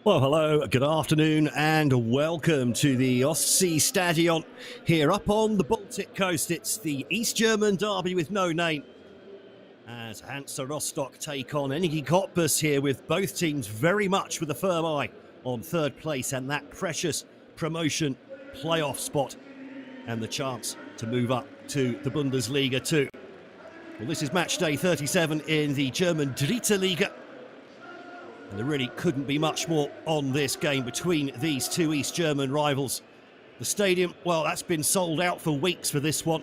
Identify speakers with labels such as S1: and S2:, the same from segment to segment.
S1: Well, hello, good afternoon, and welcome to the Ostsee Stadion here up on the Baltic coast. It's the East German derby with no name, as Hansa Rostock take on Energie Cottbus here, with both teams very much with a firm eye on third place and that precious promotion playoff spot and the chance to move up to the Bundesliga too. Well, this is match day 37 in the German Dritte Liga. And there really couldn't be much more on this game between these two East German rivals. The stadium, well, that's been sold out for weeks for this one.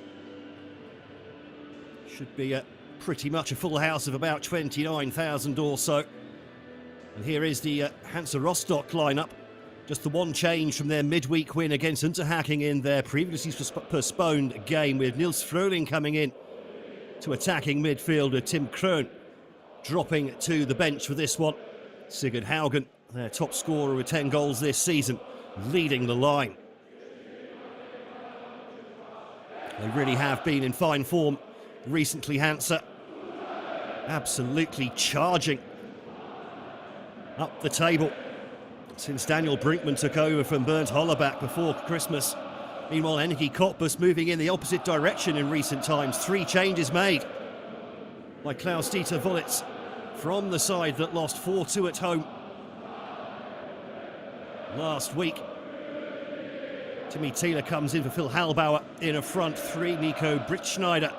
S1: Should be pretty much a full house of about 29,000 or so. And here is the Hansa Rostock lineup. Just the one change from their midweek win against Unterhaching in their previously postponed game, with Nils Fröhling coming in to attacking midfielder Tim Krohn dropping to the bench for this one. Sigurd Haugen, their top scorer with 10 goals this season, leading the line. They really have been in fine form recently, Hansa. Absolutely charging up the table since Daniel Brinkman took over from Bernd Hollerbach before Christmas. Meanwhile, Energie Cottbus moving in the opposite direction in recent times. 3 changes made by Klaus-Dieter Wollitz from the side that lost 4-2 at home last week. Timmy Thiele comes in for Phil Hallbauer in a front 3. Nico Brittschneider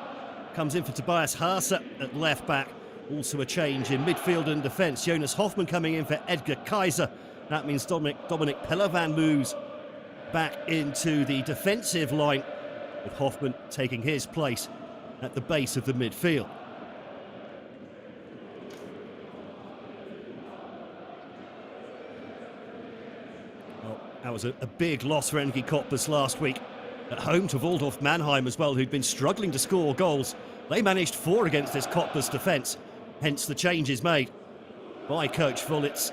S1: comes in for Tobias Haase at left back. Also a change in midfield and defence. Jonas Hoffmann coming in for Edgar Kaiser. That means Dominic Pelavan moves back into the defensive line, with Hoffmann taking his place at the base of the midfield. That was a big loss for Energie Cottbus last week. At home to Waldhof Mannheim as well, who'd been struggling to score goals. They managed 4 against this Cottbus defence, hence the changes made by coach Wollitz.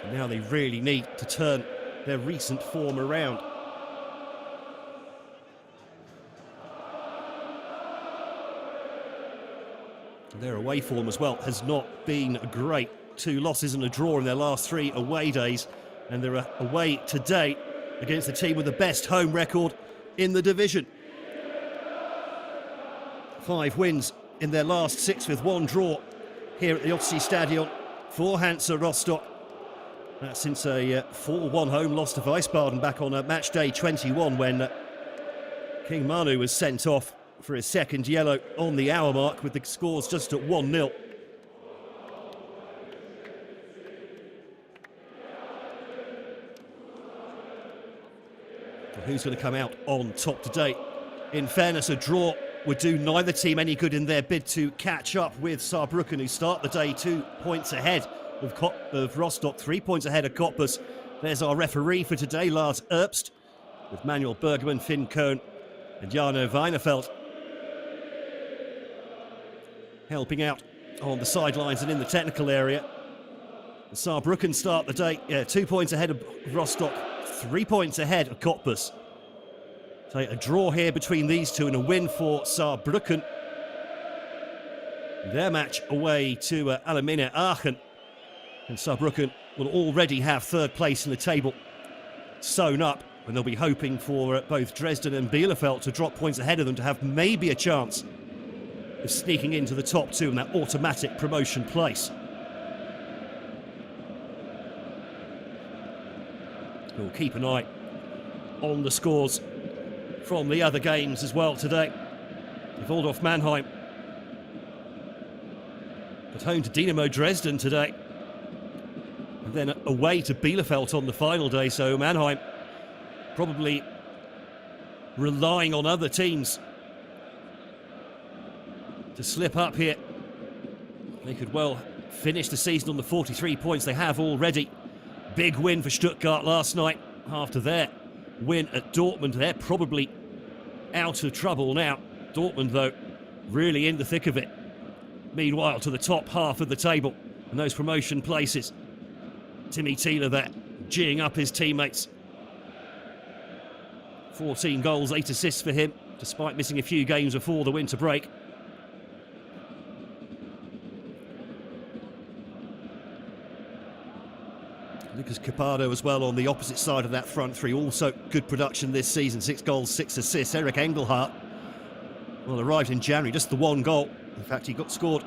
S1: And now they really need to turn their recent form around. Their away form as well has not been great. 2 losses and a draw in their last 3 away days, and they're away today against the team with the best home record in the division. 5 wins in their last 6 with 1 draw here at the Ostsee Stadion for Hansa Rostock. That's since a 4-1 home loss to Wiesbaden back on match day 21, when King Manu was sent off for his second yellow on the hour mark, with the scores just at 1-0. Who's going to come out on top today? In fairness, a draw would do neither team any good in their bid to catch up with Saarbrücken, who start the day 2 points ahead of Rostock, 3 points ahead of Cottbus. There's our referee for today, Lars Erbst, with Manuel Bergman, Finn Kohn and Jarno Weinefeld helping out on the sidelines and in the technical area. The Saarbrücken start the day 2 points ahead of Rostock, 3 points ahead of Cottbus. So a draw here between these two and a win for Saarbrücken. Their match away to Alemannia Aachen. And Saarbrücken will already have third place in the table sewn up, and they'll be hoping for both Dresden and Bielefeld to drop points ahead of them to have maybe a chance of sneaking into the top 2 in that automatic promotion place. We'll keep an eye on the scores from the other games as well today. Waldhof Mannheim at home to Dynamo Dresden today, and then away to Bielefeld on the final day. So Mannheim probably relying on other teams to slip up here. They could well finish the season on the 43 points they have already. Big win for Stuttgart last night after their win at Dortmund. They're probably out of trouble now. Dortmund, though, really in the thick of it. Meanwhile, to the top half of the table and those promotion places, Timmy Thiele there, geeing up his teammates. 14 goals, 8 assists for him, despite missing a few games before the winter break. Lucas Capado as well on the opposite side of that front three. Also good production this season. 6 goals, 6 assists. Eric Engelhardt, well, arrived in January, just the 1 goal. In fact, he got scored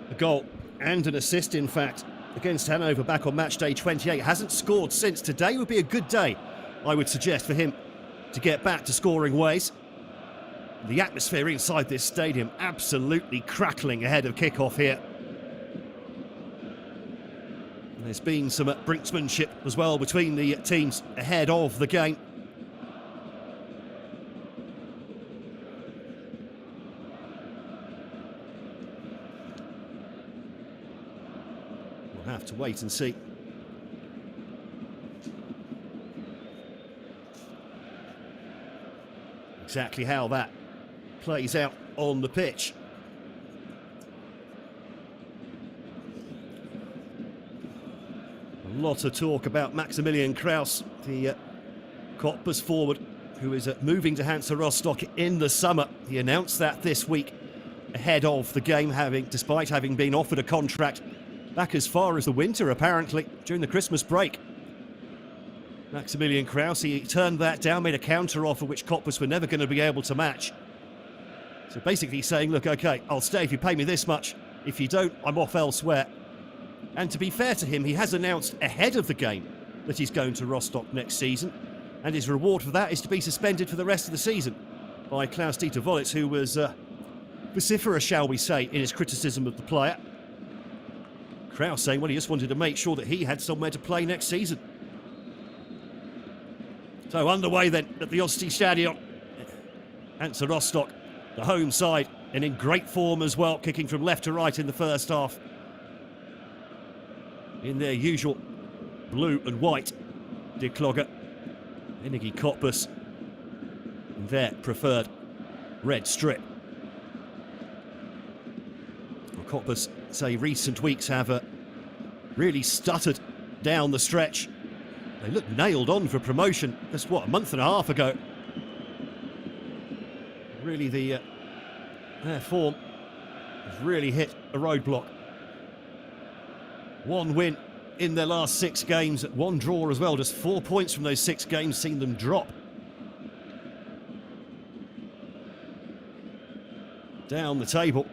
S1: a goal and an assist, in fact, against Hanover back on match day 28. Hasn't scored since. Today would be a good day, I would suggest, for him to get back to scoring ways. The atmosphere inside this stadium absolutely crackling ahead of kickoff here. There's been some brinksmanship as well between the teams ahead of the game. We'll have to wait and see. Exactly how that plays out on the pitch. A lot of talk about Maximilian Kraus, the Cottbus forward, who is moving to Hansa Rostock in the summer. He announced that this week ahead of the game, despite having been offered a contract back as far as the winter, apparently, during the Christmas break. Maximilian Kraus, he turned that down, made a counter-offer which Cottbus were never going to be able to match. So basically saying, look, OK, I'll stay if you pay me this much. If you don't, I'm off elsewhere. And to be fair to him, he has announced ahead of the game that he's going to Rostock next season. And his reward for that is to be suspended for the rest of the season by Klaus-Dieter Wollitz, who was vociferous, shall we say, in his criticism of the player. Kraus saying, well, he just wanted to make sure that he had somewhere to play next season. So underway then at the Ostsee Stadion. Hansa Rostock, the home side, and in great form as well, kicking from left to right in the first half. In their usual blue and white declogger. Energie Cottbus, their preferred red strip. Well, Cottbus say recent weeks have really stuttered down the stretch. They looked nailed on for promotion just, what, a month and a half ago. Really, their form has really hit a roadblock. 1 win in their last 6 games, 1 draw as well. Just 4 points from those 6 games, seen them drop down the table.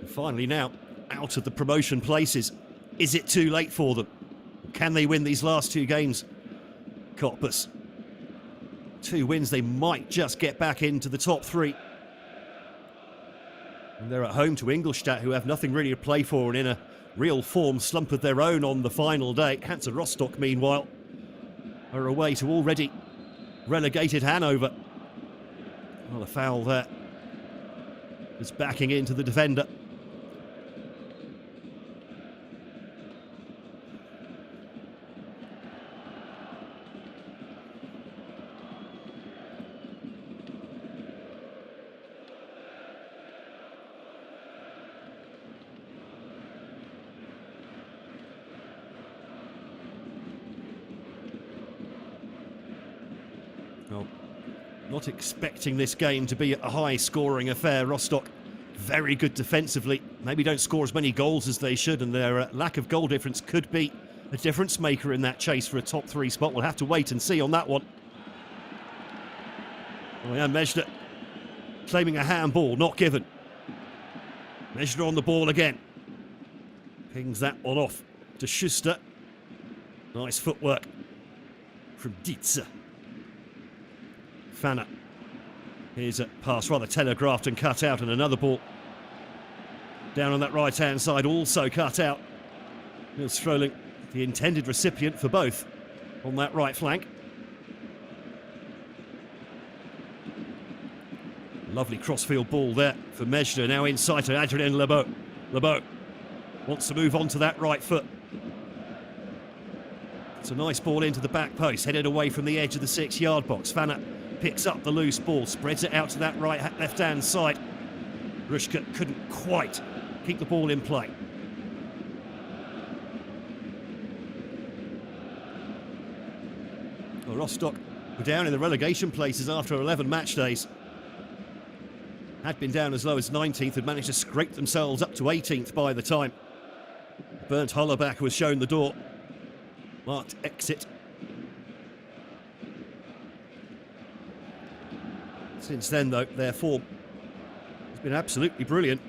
S1: And finally now, out of the promotion places. Is it too late for them? Can they win these last 2 games? Cottbus. 2 wins, they might just get back into the top 3. And they're at home to Ingolstadt, who have nothing really to play for and in a real form slump of their own on the final day. Hansa Rostock, meanwhile, are away to already relegated Hanover. Well, a foul there is backing into the defender. Well, not expecting this game to be a high-scoring affair. Rostock, very good defensively. Maybe don't score as many goals as they should, and their lack of goal difference could be a difference maker in that chase for a top 3 spot. We'll have to wait and see on that one. Oh, yeah, Mejda claiming a handball, not given. Mejda on the ball again. Pings that one off to Schuster. Nice footwork from Dietze. Fanner. Here's a pass rather telegraphed and cut out, and another ball down on that right-hand side, also cut out. Niels Stroling, the intended recipient for both on that right flank. Lovely crossfield ball there for Mejda, now inside to Adrien Lebeau. Lebeau wants to move on to that right foot. It's a nice ball into the back post, headed away from the edge of the 6-yard box. Fanner picks up the loose ball, spreads it out to that left-hand side. Rushka couldn't quite keep the ball in play. Well, Rostock were down in the relegation places after 11 match days. Had been down as low as 19th, had managed to scrape themselves up to 18th by the time Bernd Hollerbach was shown the door. Marked exit. Since then, though, their form has been absolutely brilliant.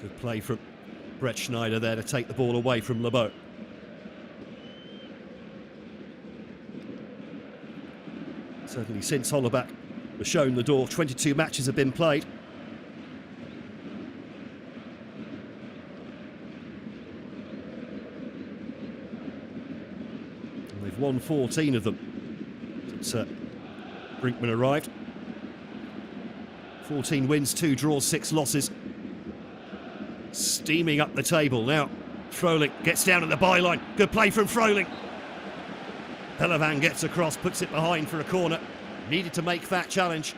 S1: Good play from Brett Schneider there to take the ball away from LeBeau. Certainly since Hollerbach was shown the door, 22 matches have been played. And they've won 14 of them since Brinkman arrived. 14 wins, 2 draws, 6 losses. Steaming up the table now. Froling gets down at the byline. Good play from Froling. Pelevan gets across, puts it behind for a corner. Needed to make that challenge.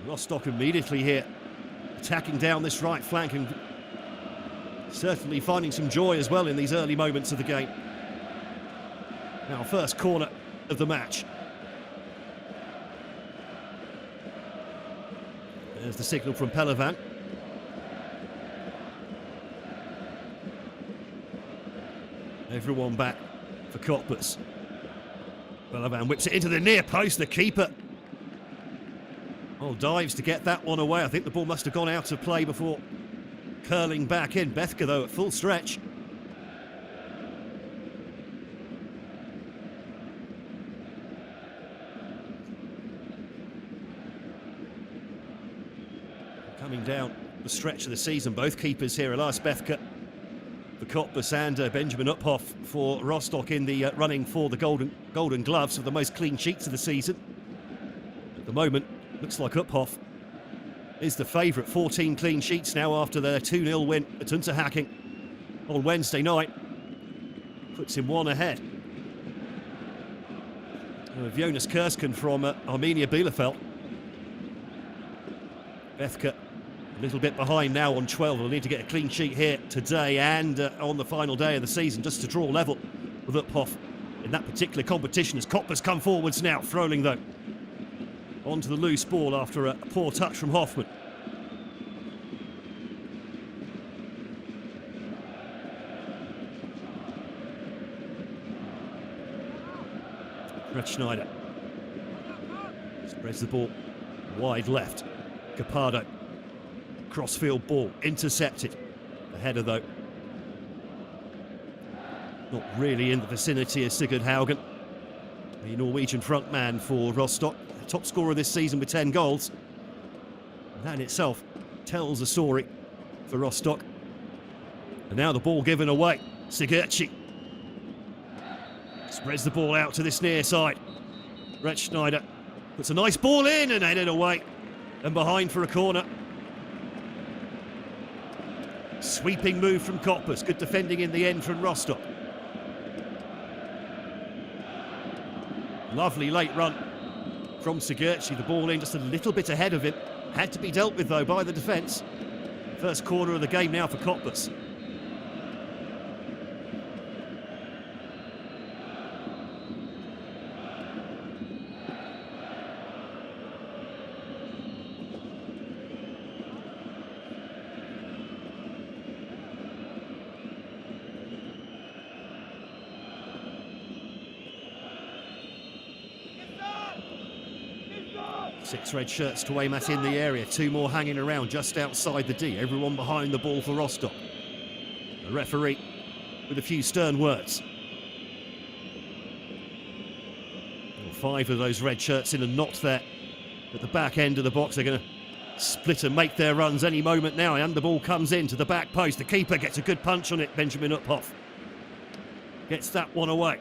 S1: Rostock immediately here, attacking down this right flank and certainly finding some joy as well in these early moments of the game. Now, first corner of the match. There's the signal from Pelevan. Everyone back for Cottbus. Pelevan whips it into the near post, the keeper. Oh, dives to get that one away. I think the ball must have gone out of play before curling back in. Bethke, though, at full stretch. Coming down the stretch of the season, both keepers here, Elias Bethke for Cottbus and Benjamin Uphoff for Rostock in the running for the golden gloves of the most clean sheets of the season. At the moment, looks like Uphoff is the favourite. 14 clean sheets now after their 2-0 win at Unterhaching on Wednesday night. Puts him one ahead. Jonas Kersken from Arminia Bielefeld. Bethke a little bit behind now on 12. We'll need to get a clean sheet here today and on the final day of the season just to draw level with Uphoff in that particular competition as Cottbus come forwards now. Froling, though, onto the loose ball after a poor touch from Hoffman. Brett Schneider spreads the ball wide left. Capardo, crossfield ball, intercepted. The header, though, not really in the vicinity of Sigurd Haugen, the Norwegian frontman for Rostock, top scorer this season with 10 goals. And that in itself tells a story for Rostock. And now the ball given away. Sigurdschi spreads the ball out to this near side. Brett Schneider puts a nice ball in and headed away and behind for a corner. Sweeping move from Cottbus. Good defending in the end from Rostock. Lovely late run from Sigurdschi. The ball in just a little bit ahead of him. Had to be dealt with, though, by the defence. First corner of the game now for Cottbus. Six red shirts to aim at in the area. 2 more hanging around just outside the D. Everyone behind the ball for Rostock. The referee with a few stern words. 5 of those red shirts in a knot there at the back end of the box. They're going to split and make their runs any moment now. And the ball comes in to the back post. The keeper gets a good punch on it. Benjamin Uphoff gets that one away.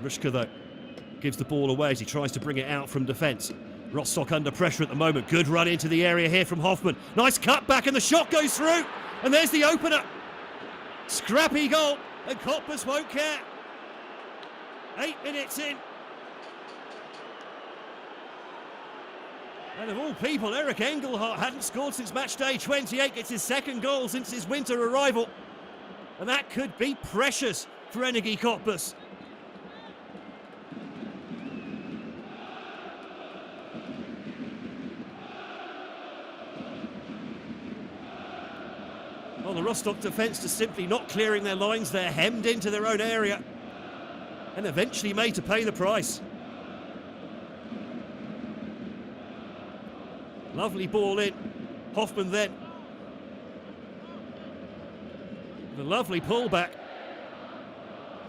S1: Rushka, though, gives the ball away as he tries to bring it out from defence. Rostock under pressure at the moment. Good run into the area here from Hoffman. Nice cut back and the shot goes through. And there's the opener. Scrappy goal and Cottbus won't care. 8 minutes in. And of all people, Eric Engelhardt hadn't scored since match day 28. Gets his second goal since his winter arrival. And that could be precious for Energie Cottbus. Well, the Rostock defence just simply not clearing their lines. They're hemmed into their own area and eventually made to pay the price. Lovely ball in. Hoffman then. The lovely pullback.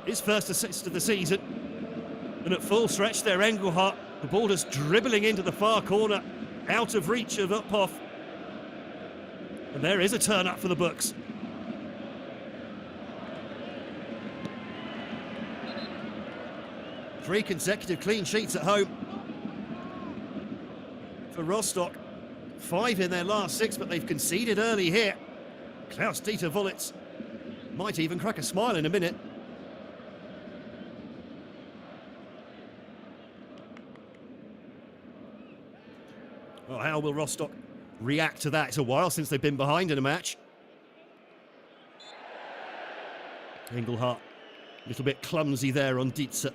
S1: His first assist of the season. And at full stretch there, Engelhardt. The ball just dribbling into the far corner. Out of reach of Uphoff. And there is a turn up for the books. Three consecutive clean sheets at home for Rostock. 5 in their last 6, but they've conceded early here. Klaus-Dieter Wollitz might even crack a smile in a minute. Well, how will Rostock react to that? It's a while since they've been behind in a match. Engelhardt, a little bit clumsy there on Dietze.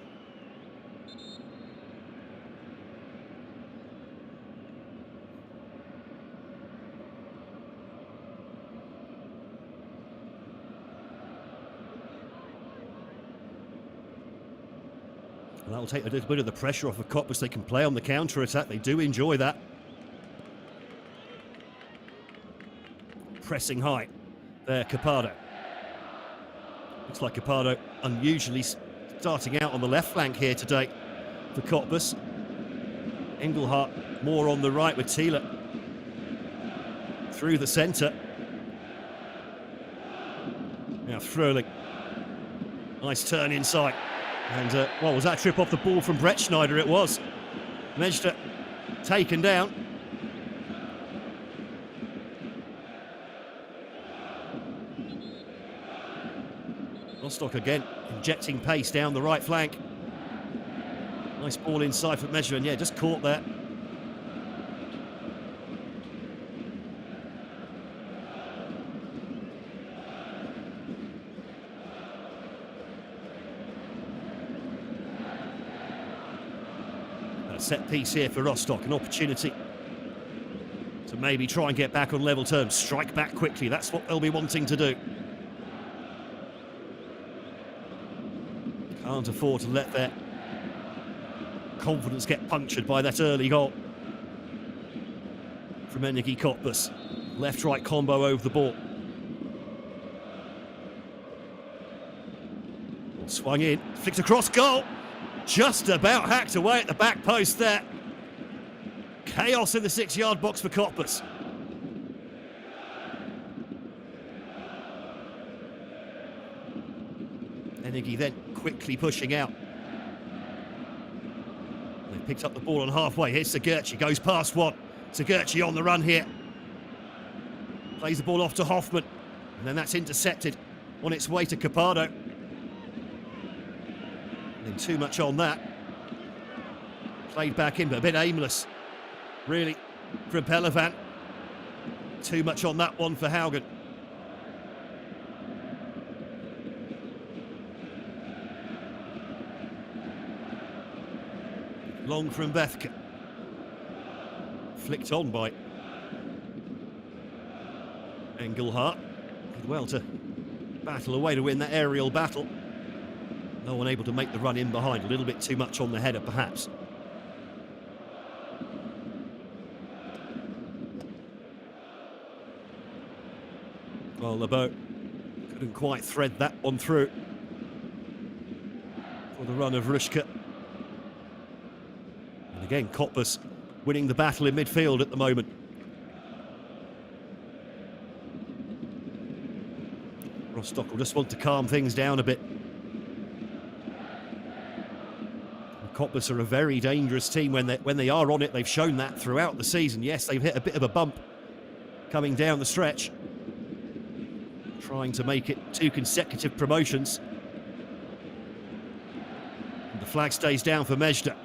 S1: That'll take a little bit of the pressure off of Cottbus. They can play on the counter-attack. They do enjoy that. Pressing high. There, Capado. Looks like Capado unusually starting out on the left flank here today for Cottbus. Engelhardt more on the right with Thiele. Through the centre. Now Fröhlich. Nice turn inside. And, well, was that trip off the ball from Brett Schneider? It was. Mejda taken down. Rostock again, injecting pace down the right flank. Nice ball inside for Mejda, and yeah, just caught there. Set piece here for Rostock, an opportunity to maybe try and get back on level terms, strike back quickly. That's what they'll be wanting to do. Can't afford to let their confidence get punctured by that early goal from Energie Cottbus. Left-right combo over the ball. Swung in, flicked across, goal! Just about hacked away at the back post there. Chaos in the 6-yard box for Cottbus. Energie then quickly pushing out. They picked up the ball on halfway. Here's Segurci, goes past one. Segurci on the run here. Plays the ball off to Hoffman. And then that's intercepted on its way to Capado. And too much on that. Played back in, but a bit aimless, really, from Pelivan. Too much on that one for Haugen. Long from Bethke. Flicked on by Engelhardt. Did well to battle away to win that aerial battle. No one able to make the run in behind. A little bit too much on the header, perhaps. Well, LeBeau couldn't quite thread that one through for the run of Ruschke. And again, Cottbus winning the battle in midfield at the moment. Rostock will just want to calm things down a bit. Cottbus are a very dangerous team when they are on it. They've shown that throughout the season. Yes, they've hit a bit of a bump coming down the stretch, trying to make it 2 consecutive promotions. And the flag stays down for Mejda.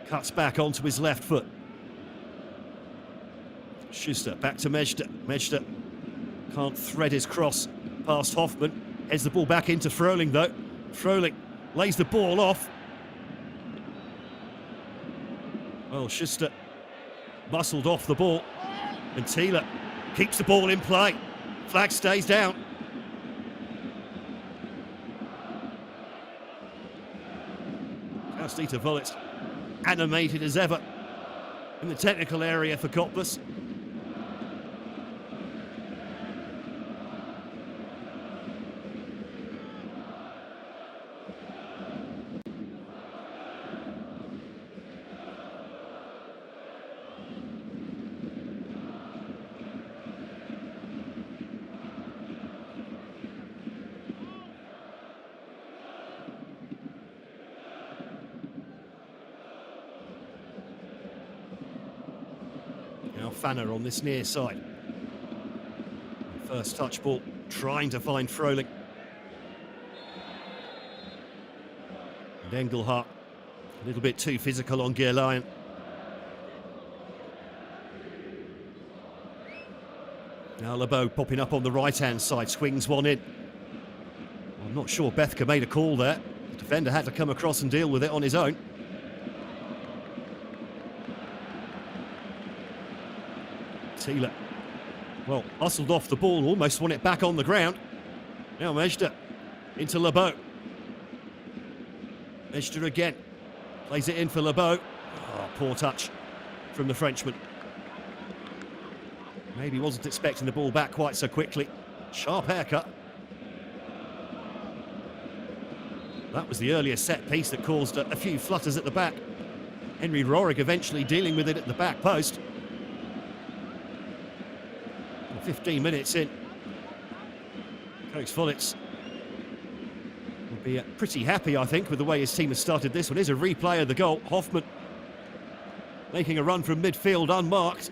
S1: Cuts back onto his left foot. Schuster back to Mejda. Mejda can't thread his cross past Hoffman. Heads the ball back into Fröhling, though. Fröhling lays the ball off. Well, Schuster muscled off the ball. And Thiele keeps the ball in play. Flag stays down. Dieter Wollitz animated as ever in the technical area for Cottbus. Now Fanner on this near side. First touch ball, trying to find Fröhling. And Engelhardt, a little bit too physical on Geerlein. Now LeBeau popping up on the right-hand side, swings one in. I'm not sure Bethke made a call there. The defender had to come across and deal with it on his own. Thiele, well, hustled off the ball, almost won it back on the ground. Now Mejda into LeBeau. Mejda again, plays it in for LeBeau. Oh, poor touch from the Frenchman. Maybe wasn't expecting the ball back quite so quickly. Sharp haircut. That was the earlier set piece that caused a few flutters at the back. Henry Rohrig eventually dealing with it at the back post. 15 minutes in. Coach Wollitz will be pretty happy, I think, with the way his team has started this one. Here's a replay of the goal. Hoffman making a run from midfield unmarked.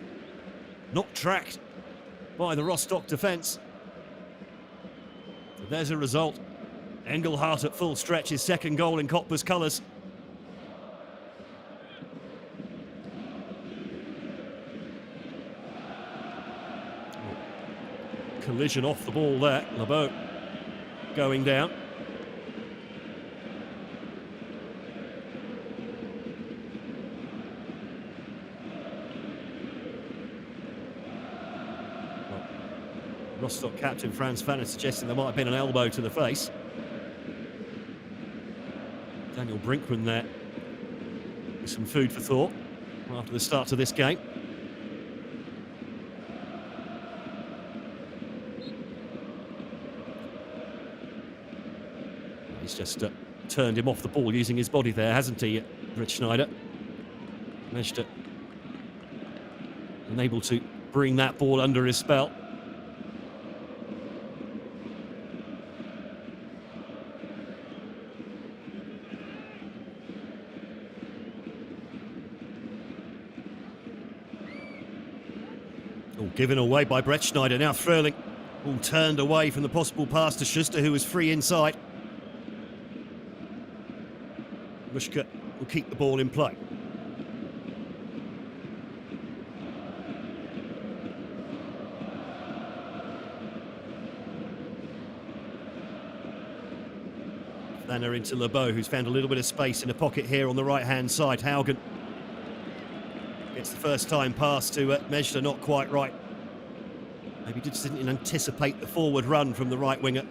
S1: Not tracked by the Rostock defence. So there's a result. Engelhardt at full stretch, his second goal in Cottbus colours. Collision off the ball there. LeBeau going down. Well, Rostock captain Franz Fanner suggesting there might have been an elbow to the face. Daniel Brinkman there with some food for thought after the start of this game. He's just turned him off the ball using his body there, hasn't he, Rich Schneider? Managed to unable to bring that ball under his spell. All given away by Brett Schneider. Now Fröhling all turned away from the possible pass to Schuster, who was free inside. Mushka will keep the ball in play. Fanner into LeBeau, who's found a little bit of space in a pocket here on the right-hand side. Haugen gets the first time pass to Mejda, not quite right. Maybe just didn't anticipate the forward run from the right winger.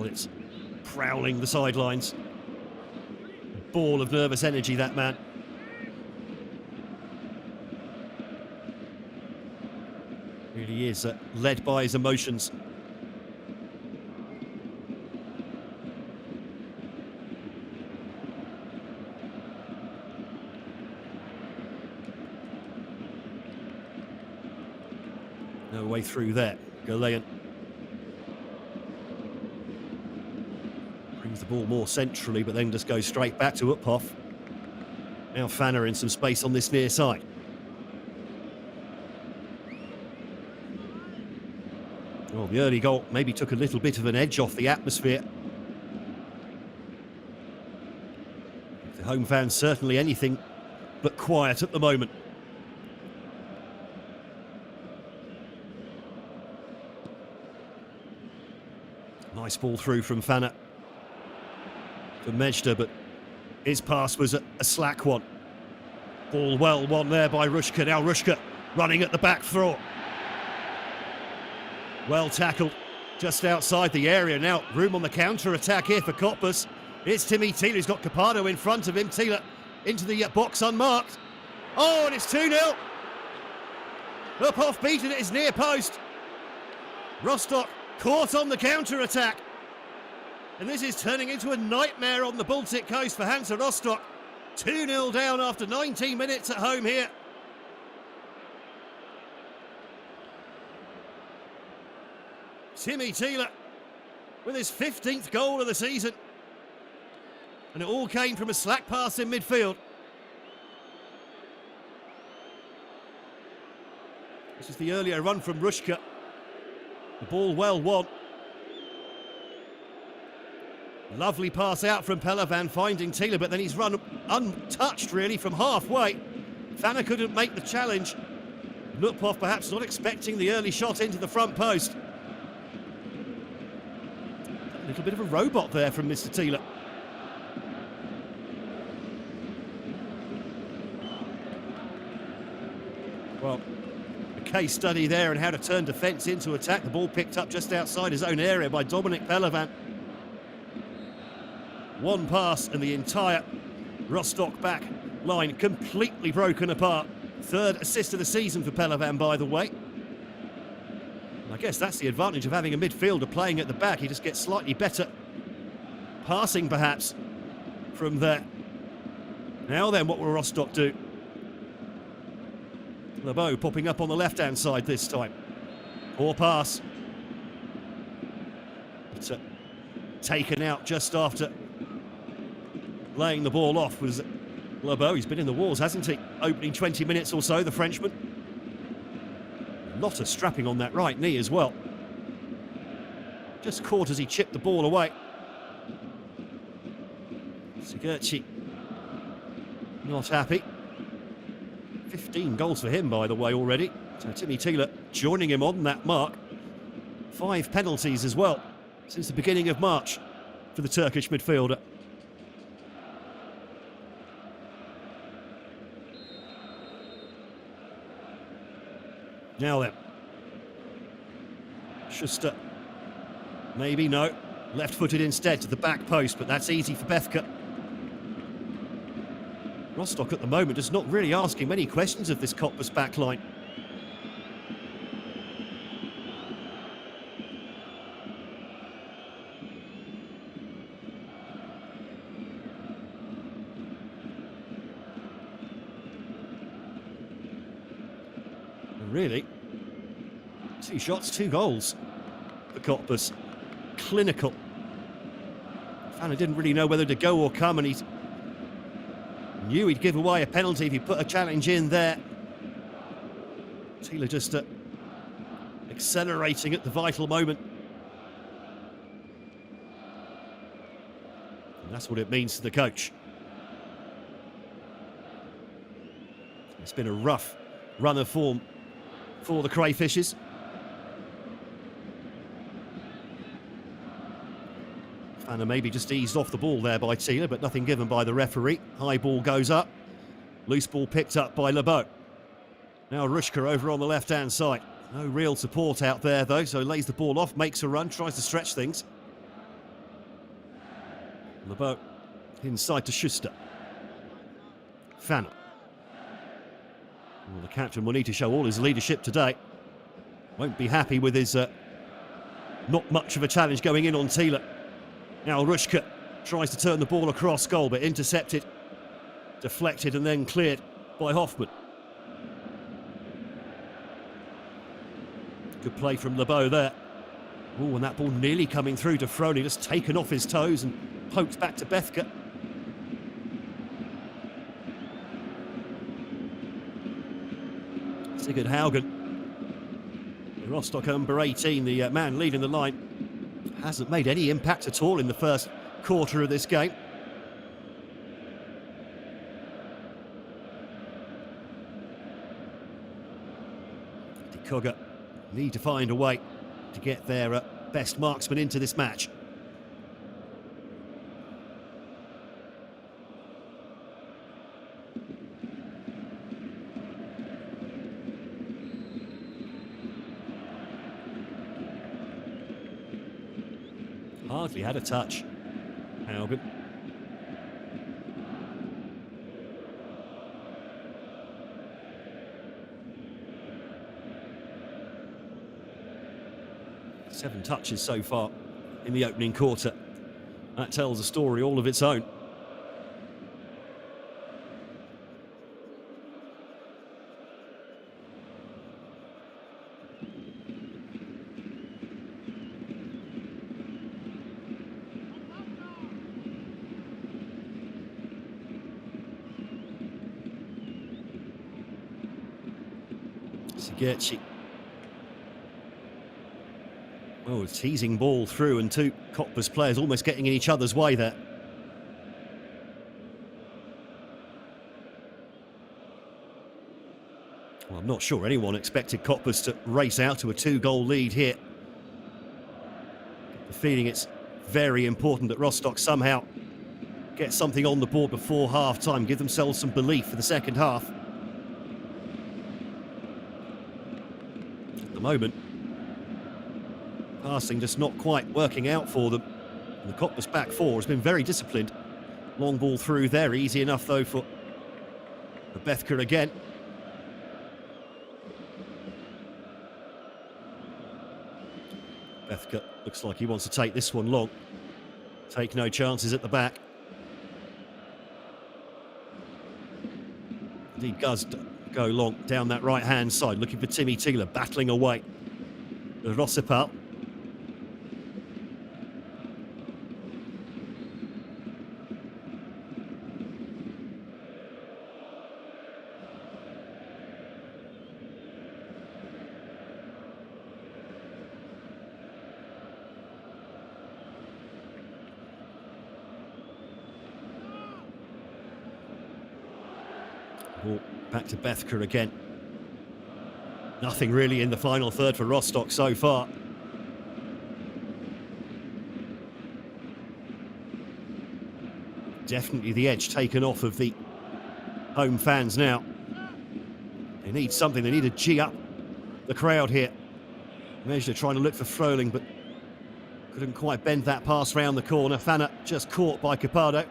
S1: It's prowling the sidelines. Ball of nervous energy, that man. Really is led by his emotions. No way through there. Geerlein brings the ball more centrally, but then just goes straight back to Uphoff. Now Fanner in some space on this near side. Well, the early goal maybe took a little bit of an edge off the atmosphere. If the home fans certainly anything but quiet at the moment. Nice ball through from Fanna for Matchday, but his pass was a slack one. Ball well won there by Rushka. Now Rushka running at the back throw. Well tackled just outside the area. Now room on the counter-attack here for Cottbus. It's Timmy Thiele who's got Capado in front of him. Thiele into the box unmarked. Oh, and it's 2-0. Up off beaten at his near post. Rostock caught on the counter-attack. And this is turning into a nightmare on the Baltic coast for Hansa Rostock. 2-0 down after 19 minutes at home here. Timmy Thiele with his 15th goal of the season. And it all came from a slack pass in midfield. This is the earlier run from Rushka. The ball well won. Lovely pass out from Pelavan, finding Thiele, but then he's run untouched really from halfway. Fanna couldn't make the challenge. Lupov perhaps not expecting the early shot into the front post. A little bit of a robot there from Mr. Thiele. Well, a case study there on how to turn defence into attack. The ball picked up just outside his own area by Dominic Pelavan. One pass and the entire Rostock back line completely broken apart. Third assist of the season for Pelavan, by the way. And I guess that's the advantage of having a midfielder playing at the back. He just gets slightly better passing, perhaps, from there. Now then, what will Rostock do? LeBeau popping up on the left-hand side this time. Poor pass. It's taken out just after laying the ball off was LeBeau. He's been in the wars, hasn't he? Opening 20 minutes or so, the Frenchman. A lot of strapping on that right knee as well. Just caught as he chipped the ball away. Sigurci not happy. 15 goals for him, by the way, already. So Timmy Thiele joining him on that mark. 5 penalties as well since the beginning of March for the Turkish midfielder. Now then, Schuster, maybe, no, left-footed instead to the back post, but that's easy for Bethke. Rostock at the moment is not really asking many questions of this Cottbus backline. Really, 2 shots, 2 goals for Cottbus. Clinical. Fanna didn't really know whether to go or come, and he knew he'd give away a penalty if he put a challenge in there. Thiele just accelerating at the vital moment. And that's what it means to the coach. It's been a rough run of form for the Crayfishes. Fanna maybe just eased off the ball there by Thiele, but nothing given by the referee. High ball goes up. Loose ball picked up by LeBeau. Now Rushka over on the left-hand side. No real support out there, though, so he lays the ball off, makes a run, tries to stretch things. LeBeau inside to Schuster. Fanna. Well, the captain will need to show all his leadership today. Won't be happy with his not much of a challenge going in on Thiele. Now Rushka tries to turn the ball across goal, but intercepted, deflected and then cleared by Hoffman. Good play from LeBeau there. Oh, and that ball nearly coming through to Frony, just taken off his toes and poked back to Bethke. Sigurd Haugen, Rostock number 18, the man leading the line, hasn't made any impact at all in the first quarter of this game. Cogger need to find a way to get their best marksman into this match. Hardly had a touch. Haugen. Seven touches so far in the opening quarter. That tells a story all of its own. Sigerci. Oh, a teasing ball through, and two Cottbus players almost getting in each other's way there. Well, I'm not sure anyone expected Cottbus to race out to a 2-goal lead here. The feeling it's very important that Rostock somehow get something on the board before half-time, give themselves some belief for the second half. At the moment, passing just not quite working out for them. And the Cottbus back four has been very disciplined. Long ball through there, easy enough though for Bethker again. Bethker looks like he wants to take this one long. Take no chances at the back. Indeed does go long down that right-hand side, looking for Timmy Thiele, battling away. Rossipal. Back to Bethker again. Nothing really in the final third for Rostock so far. Definitely the edge taken off of the home fans now. They need something, they need to G up the crowd here. Mejda trying to look for Fröhling, but couldn't quite bend that pass round the corner. Fanner just caught by Capado.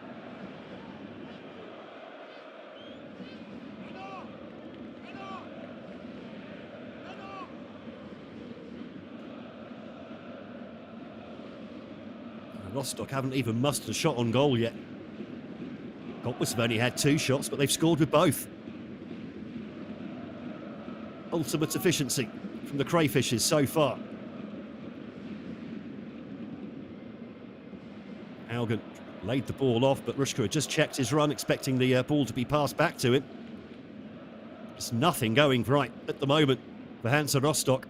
S1: Rostock haven't even mustered a shot on goal yet. Cottbus have only had 2 shots, but they've scored with both. Ultimate efficiency from the Crayfishes so far. Haugen laid the ball off, but Rushka had just checked his run, expecting the ball to be passed back to him. There's nothing going right at the moment for Hansa Rostock.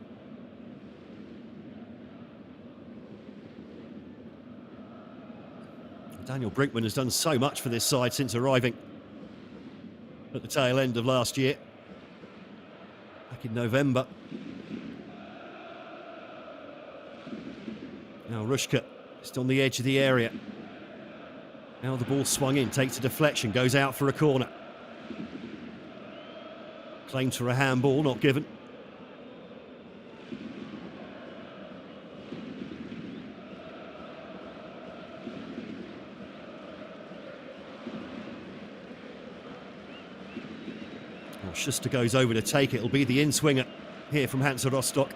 S1: Daniel Brinkman has done so much for this side since arriving at the tail end of last year, back in November. Now Rushka just on the edge of the area. Now the ball swung in, takes a deflection, goes out for a corner. Claimed for a handball, not given. Schuster goes over to take it. It'll be the in-swinger here from Hansa Rostock.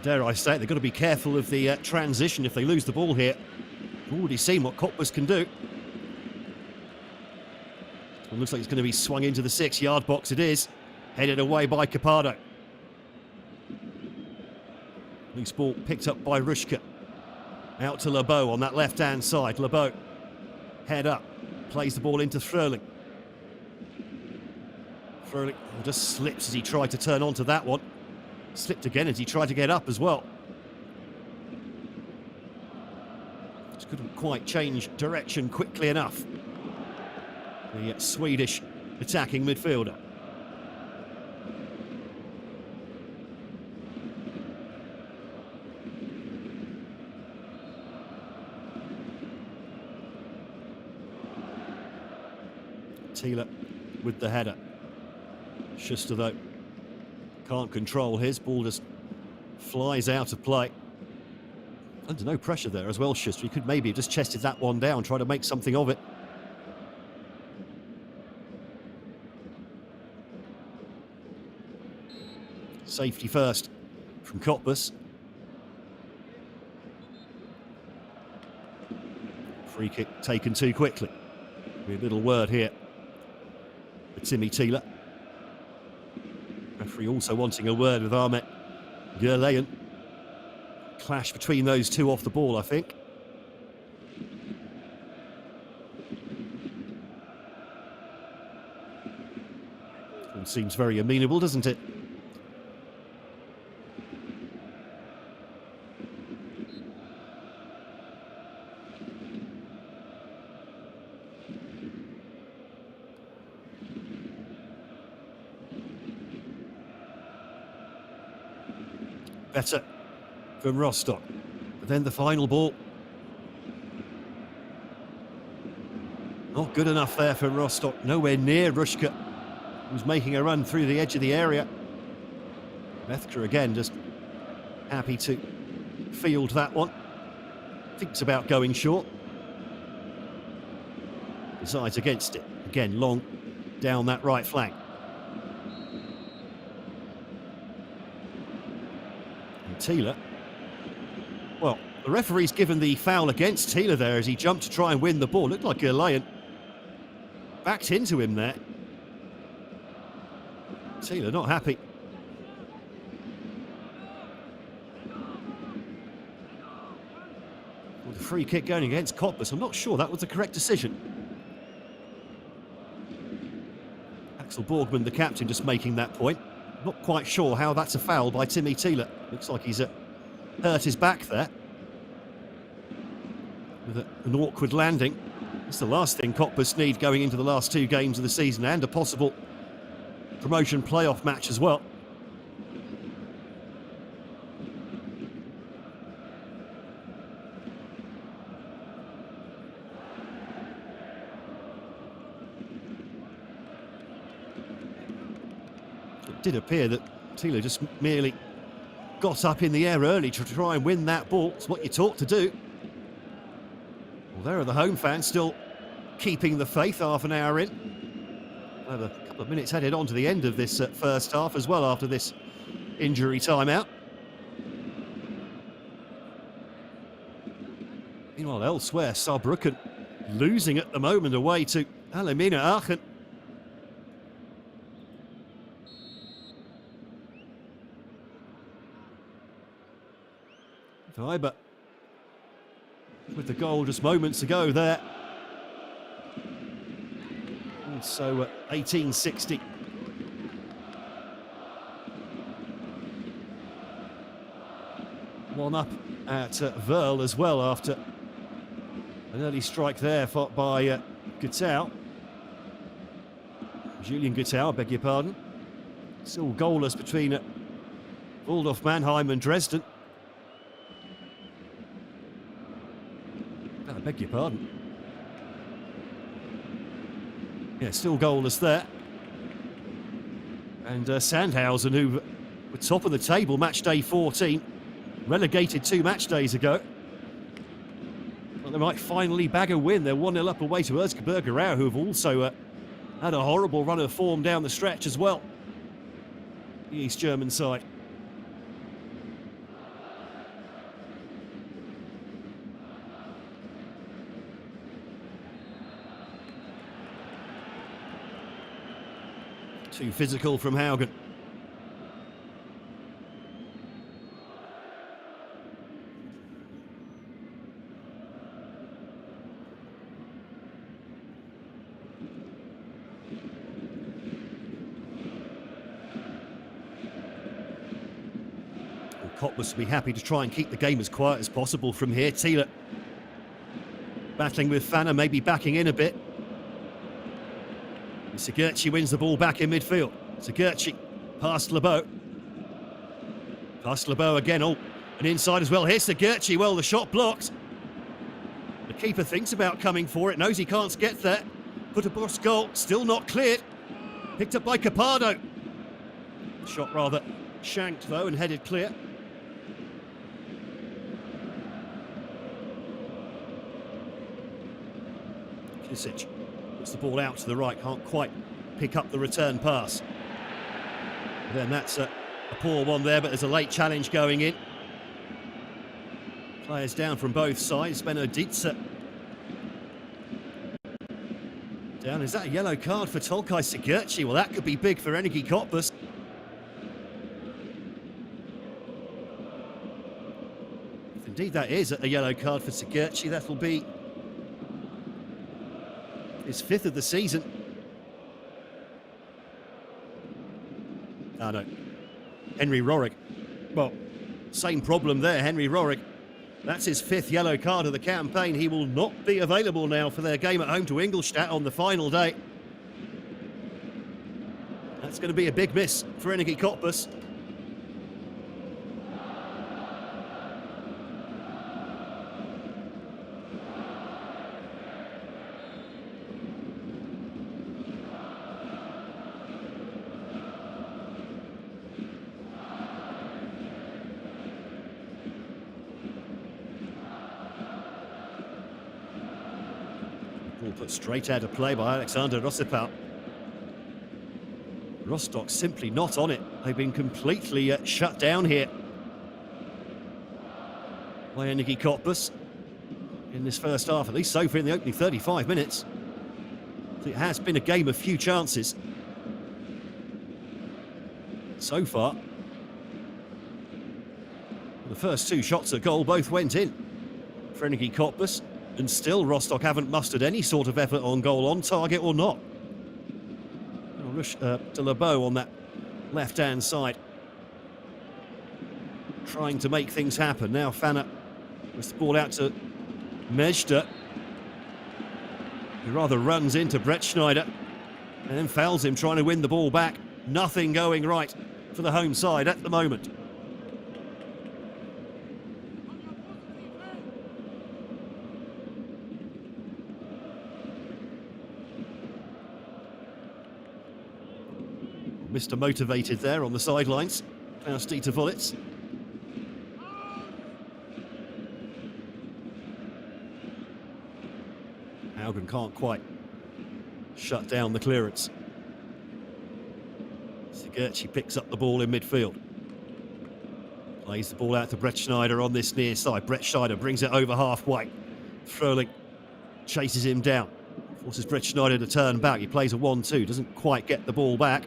S1: Dare I say it, they've got to be careful of the transition if they lose the ball here. We've already seen what Cottbus can do. It looks like it's going to be swung into the 6-yard box. It is. Headed away by Capado. Loose ball picked up by Rushka. Out to Lebeau on that left-hand side. Lebeau, head up, plays the ball into Fröhling. Fröhling just slips as he tried to turn onto that one. Slipped again as he tried to get up as well. Just couldn't quite change direction quickly enough. The Swedish attacking midfielder. Thiele with the header. Schuster, though, can't control his. Ball just flies out of play. Under no pressure there as well, Schuster. He could maybe have just chested that one down, try to make something of it. Safety first from Cottbus. Free kick taken too quickly. A little word here for Timmy Thiele. Referee also wanting a word with Ahmet Gürleyen. Clash between those two off the ball, I think. All seems very amenable, doesn't it? Better from Rostock. But then the final ball. Not good enough there for Rostock. Nowhere near Rushka, who's making a run through the edge of the area. Methka again just happy to field that one. Thinks about going short. Decides against it. Again, long down that right flank. Thiele. Well, the referee's given the foul against Thiele there as he jumped to try and win the ball. Looked like Gürleyen backed into him there. Thiele not happy. Well, the free kick going against Cottbus. I'm not sure that was the correct decision. Axel Borgman, the captain, just making that point. Not quite sure how that's a foul by Timmy Thiele. Looks like he's hurt his back there. With an awkward landing. It's the last thing Cottbus need going into the last two games of the season and a possible promotion playoff match as well. It did appear that Thiele just merely got up in the air early to try and win that ball. It's what you're taught to do. Well, there are the home fans still keeping the faith half an hour in. We'll have a couple of minutes headed on to the end of this first half as well after this injury timeout. Meanwhile, elsewhere, Saarbrücken losing at the moment away to Alemannia Aachen. Weiber with the goal just moments ago there. And so 1860. One up at Verl as well after an early strike there fought by Guttau. Julian Guttau, beg your pardon. Still goalless between Waldorf Mannheim and Dresden. I beg your pardon. Yeah, still goalless there. And Sandhausen, who were top of the table, match day 14, relegated 2 match days ago. Well, they might finally bag a win. They're 1-0 up away to Erzgebirge Aue, who have also had a horrible run of form down the stretch as well. The East German side. Too physical from Haugen. Cottbus will be happy to try and keep the game as quiet as possible from here. Thiele battling with Fanner, maybe backing in a bit. Sigurdschi wins the ball back in midfield. Sigurdschi past Lebeau. Past Lebeau again. Oh, and inside as well. Here's Sigurdschi. Well, the shot blocked. The keeper thinks about coming for it. Knows he can't get there. Cottbus goal, still not cleared. Picked up by Capado. Shot rather shanked though and headed clear. Kisic puts the ball out to the right, can't quite pick up the return pass. Then that's a poor one there, but there's a late challenge going in. Players down from both sides. Benedictza down. Is that a yellow card for Tolkai Sigurci? Well, that could be big for Energie Cottbus. If indeed that is a yellow card for Sigurci, that'll be his 5th of the season. Oh no, Henry Rorig. Well, same problem there, Henry Rorig. That's his 5th yellow card of the campaign. He will not be available now for their game at home to Ingolstadt on the final day. That's going to be a big miss for Energie Cottbus. Ball put straight out of play by Alexander Rostock. Rostock simply not on it. They've been completely shut down here by Energie Cottbus in this first half, at least so far in the opening 35 minutes. It has been a game of few chances so far. The first 2 shots at goal both went in for Energie Cottbus. And still, Rostock haven't mustered any sort of effort on goal, on target or not. Rush de Lebeau on that left-hand side, trying to make things happen. Now Fanner puts the ball out to Matchday, who rather runs into Brett Schneider and then fouls him trying to win the ball back. Nothing going right for the home side at the moment. Mr. Motivated there on the sidelines. Klaus-Dieter Wollitz. Haugen can't quite shut down the clearance. Sigurci picks up the ball in midfield. Plays the ball out to Brett Schneider on this near side. Brett Schneider brings it over halfway. Fröhlich chases him down. Forces Brett Schneider to turn back. He plays a 1-2. Doesn't quite get the ball back.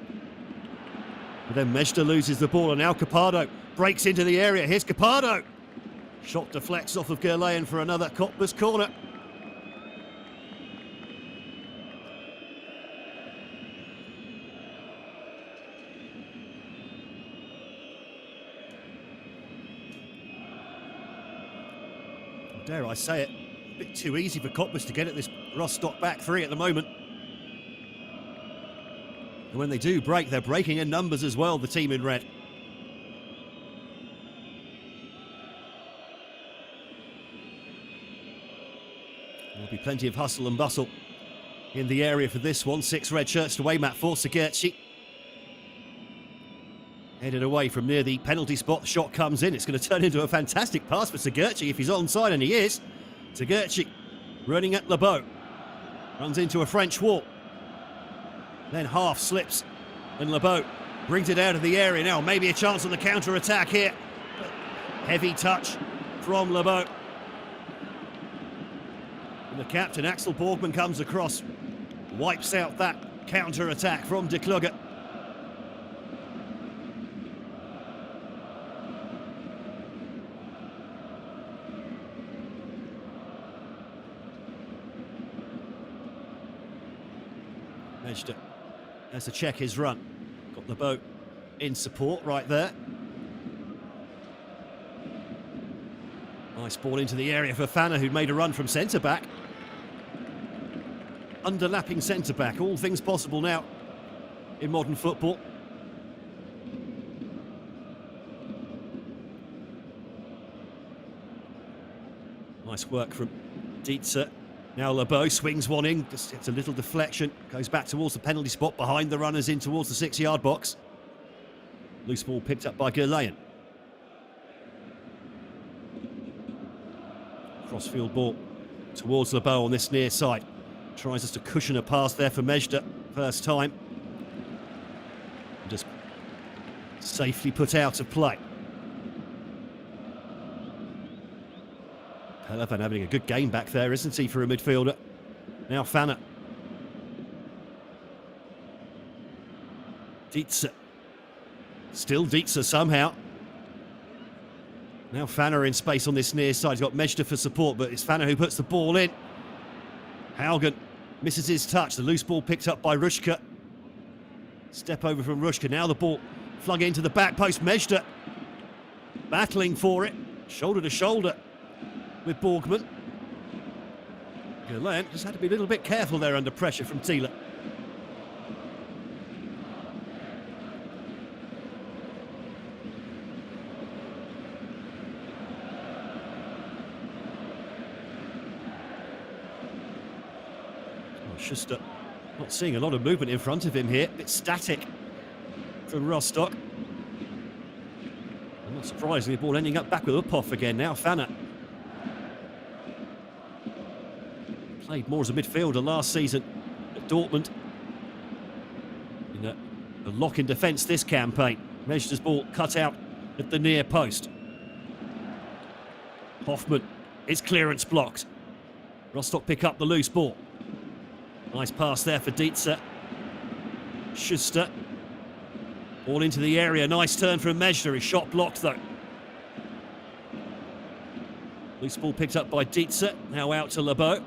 S1: But then Matchday loses the ball, and now Capado breaks into the area. Here's Capado. Shot deflects off of Gerlayan for another Cottbus corner. Dare I say it, a bit too easy for Cottbus to get at this Rostock back 3 at the moment. And when they do break, they're breaking in numbers as well, the team in red. There'll be plenty of hustle and bustle in the area for this one. 6 red shirts to Waymat for Sigurci. Headed away from near the penalty spot. The shot comes in. It's going to turn into a fantastic pass for Sigurci if he's onside, and he is. Sigurci running at Lebeau. Runs into a French wall. Then half slips, and Lebeau brings it out of the area. Now maybe a chance on the counter-attack here. Heavy touch from Lebeau. And the captain, Axel Borgman, comes across. Wipes out that counter-attack from De Klugge. Matchday has to check his run. Got the boat in support right there. Nice ball into the area for Fanner, who'd made a run from centre-back. Underlapping centre-back, all things possible now in modern football. Nice work from Dietze. Now LeBeau swings one in, just gets a little deflection, goes back towards the penalty spot, behind the runners in towards the 6-yard box. Loose ball picked up by Gurlayan. Crossfield ball towards LeBeau on this near side. Tries just to cushion a pass there for Mejda, first time. And just safely put out of play. Pelevan having a good game back there, isn't he, for a midfielder? Now Fanner. Dietze. Still Dietze somehow. Now Fanner in space on this near side. He's got Mejda for support, but it's Fanner who puts the ball in. Haugen misses his touch. The loose ball picked up by Rushka. Step over from Rushka. Now the ball flung into the back post. Mejda battling for it. Shoulder to shoulder with Borgman. Gurlayan just had to be a little bit careful there under pressure from Thiele. Schuster not seeing a lot of movement in front of him here. A bit static from Rostock. And not surprisingly, the ball ending up back with Uphoff again. Now Fanner. Played more as a midfielder last season at Dortmund. In a lock in defence this campaign. Mejda's ball cut out at the near post. Hoffman, his clearance blocked. Rostock pick up the loose ball. Nice pass there for Dietze. Schuster. All into the area. Nice turn from Mejda. His shot blocked though. Loose ball picked up by Dietze. Now out to LeBeau.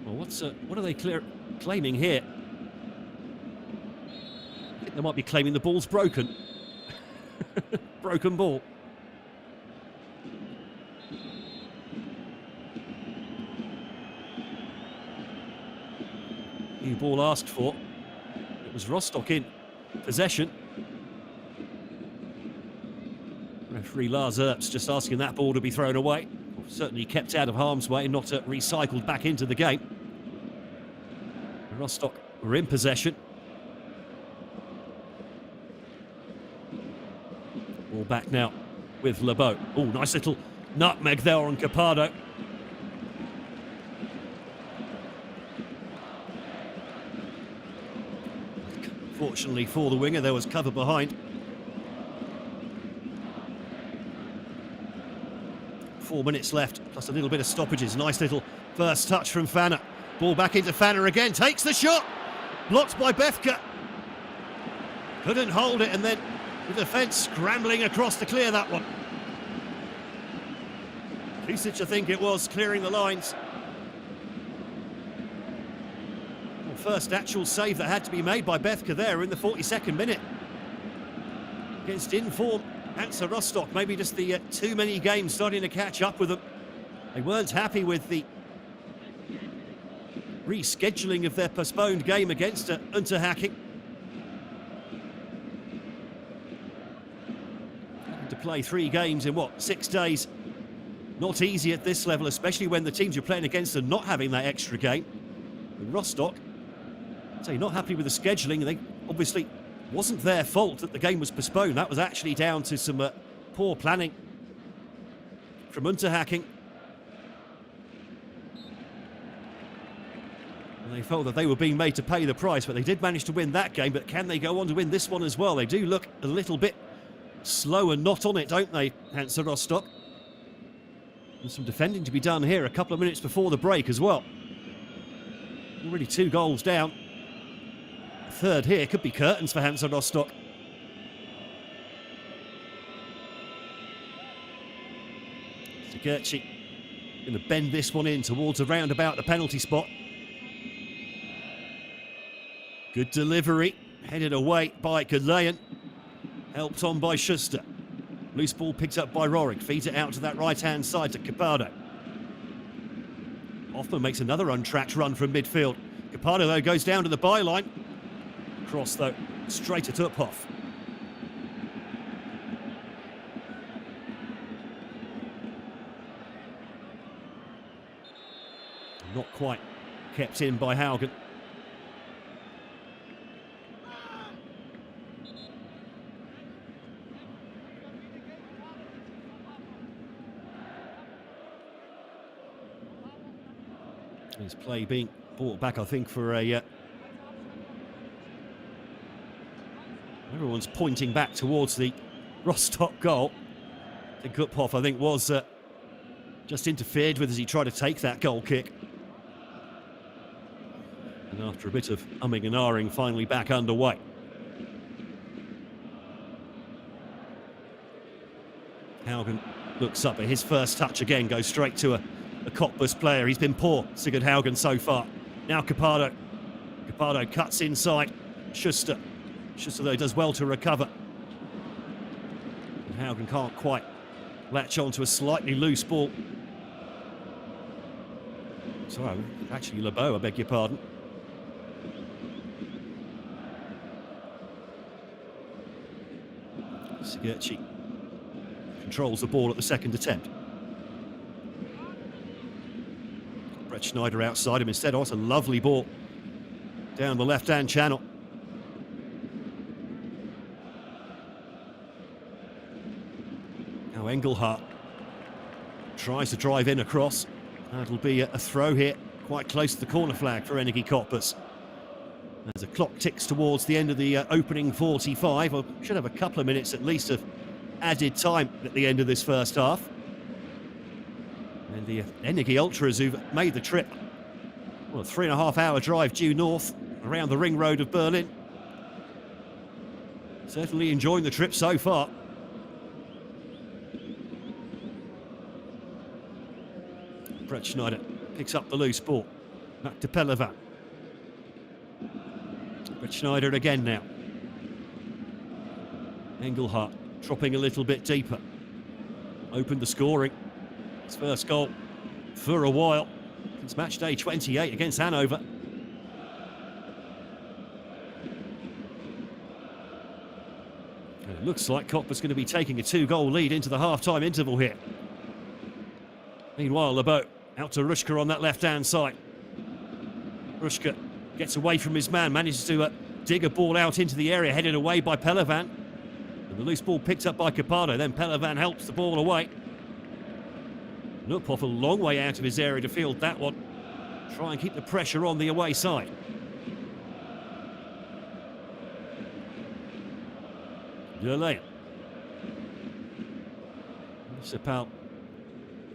S1: Well, what are they claiming here? I think they might be claiming the ball's broken. Broken ball. New ball asked for. It was Rostock in possession. Referee Lars Earps just asking that ball to be thrown away. Certainly kept out of harm's way and not recycled back into the game. Rostock were in possession. Ball back now with LeBeau. Oh, nice little nutmeg there on Capado. Fortunately for the winger, there was cover behind. 4 minutes left, plus a little bit of stoppages. Nice little first touch from Fanner. Ball back into Fanner again, takes the shot. Blocked by Befka. Couldn't hold it, and then the defence scrambling across to clear that one. Kusic, I think it was, clearing the lines. First actual save that had to be made by Befka there in the 42nd minute. Against in-form Hansa Rostock, maybe just the too many games starting to catch up with them. They weren't happy with the rescheduling of their postponed game against Unterhaching. Having to play 3 games in, 6 days? Not easy at this level, especially when the teams you're playing against are not having that extra game. And Rostock, so not happy with the scheduling. They obviously wasn't their fault that the game was postponed. That was actually down to some poor planning from Unterhaching. And they felt that they were being made to pay the price, but they did manage to win that game. But can they go on to win this one as well? They do look a little bit slow and not on it, don't they, Hansa Rostock? And some defending to be done here a couple of minutes before the break as well. Already 2 goals down. Third here could be curtains for Hansa Rostock. Sigurci going to bend this one in towards around about the penalty spot. Good delivery, headed away by Gurlayan, helped on by Schuster. Loose ball picked up by Rorik, feeds it out to that right-hand side to Capado. Hoffman makes another untracked run from midfield. Capado, though, goes down to the byline. Cross, though, straight at Uphoff. Not quite kept in by Haugen. His play being brought back, I think, for a... everyone's pointing back towards the Rostock goal. I think Guthoff, was just interfered with as he tried to take that goal kick. And after a bit of umming and ahhing, finally back underway. Haugen looks up at his first touch again, goes straight to a Cottbus player. He's been poor, Sigurd Haugen, so far. Now Capado. Capado cuts inside. Schuster, though, does well to recover. And Haugen can't quite latch on to a slightly loose ball. Sorry, actually Lebeau, I beg your pardon. Sigurdsson controls the ball at the second attempt. Brett Schneider outside him instead. Oh, it's a lovely ball down the left-hand channel. Now Engelhardt tries to drive in across. That'll be a throw here, quite close to the corner flag for Energie Cottbus. As the clock ticks towards the end of the opening 45, I should have a couple of minutes at least of added time at the end of this first half. And the Energie Ultras who've made the trip, well, a 3.5-hour drive due north around the ring road of Berlin. Certainly enjoying the trip so far. Brett Schneider picks up the loose ball. Back to Pellevin. Brett Schneider again now. Engelhardt dropping a little bit deeper. Opened the scoring. His first goal for a while. It's match day 28 against Hanover. And it looks like Cottbus going to be taking a 2-goal lead into the half-time interval here. Meanwhile, Lebeau out to Ruschka on that left-hand side. Ruschka gets away from his man, manages to dig a ball out into the area, headed away by Pellevin. And the loose ball picked up by Capado, then Pellevin helps the ball away. Luphoff a long way out of his area to field that one. Try and keep the pressure on the away side. Lerlea. Sepal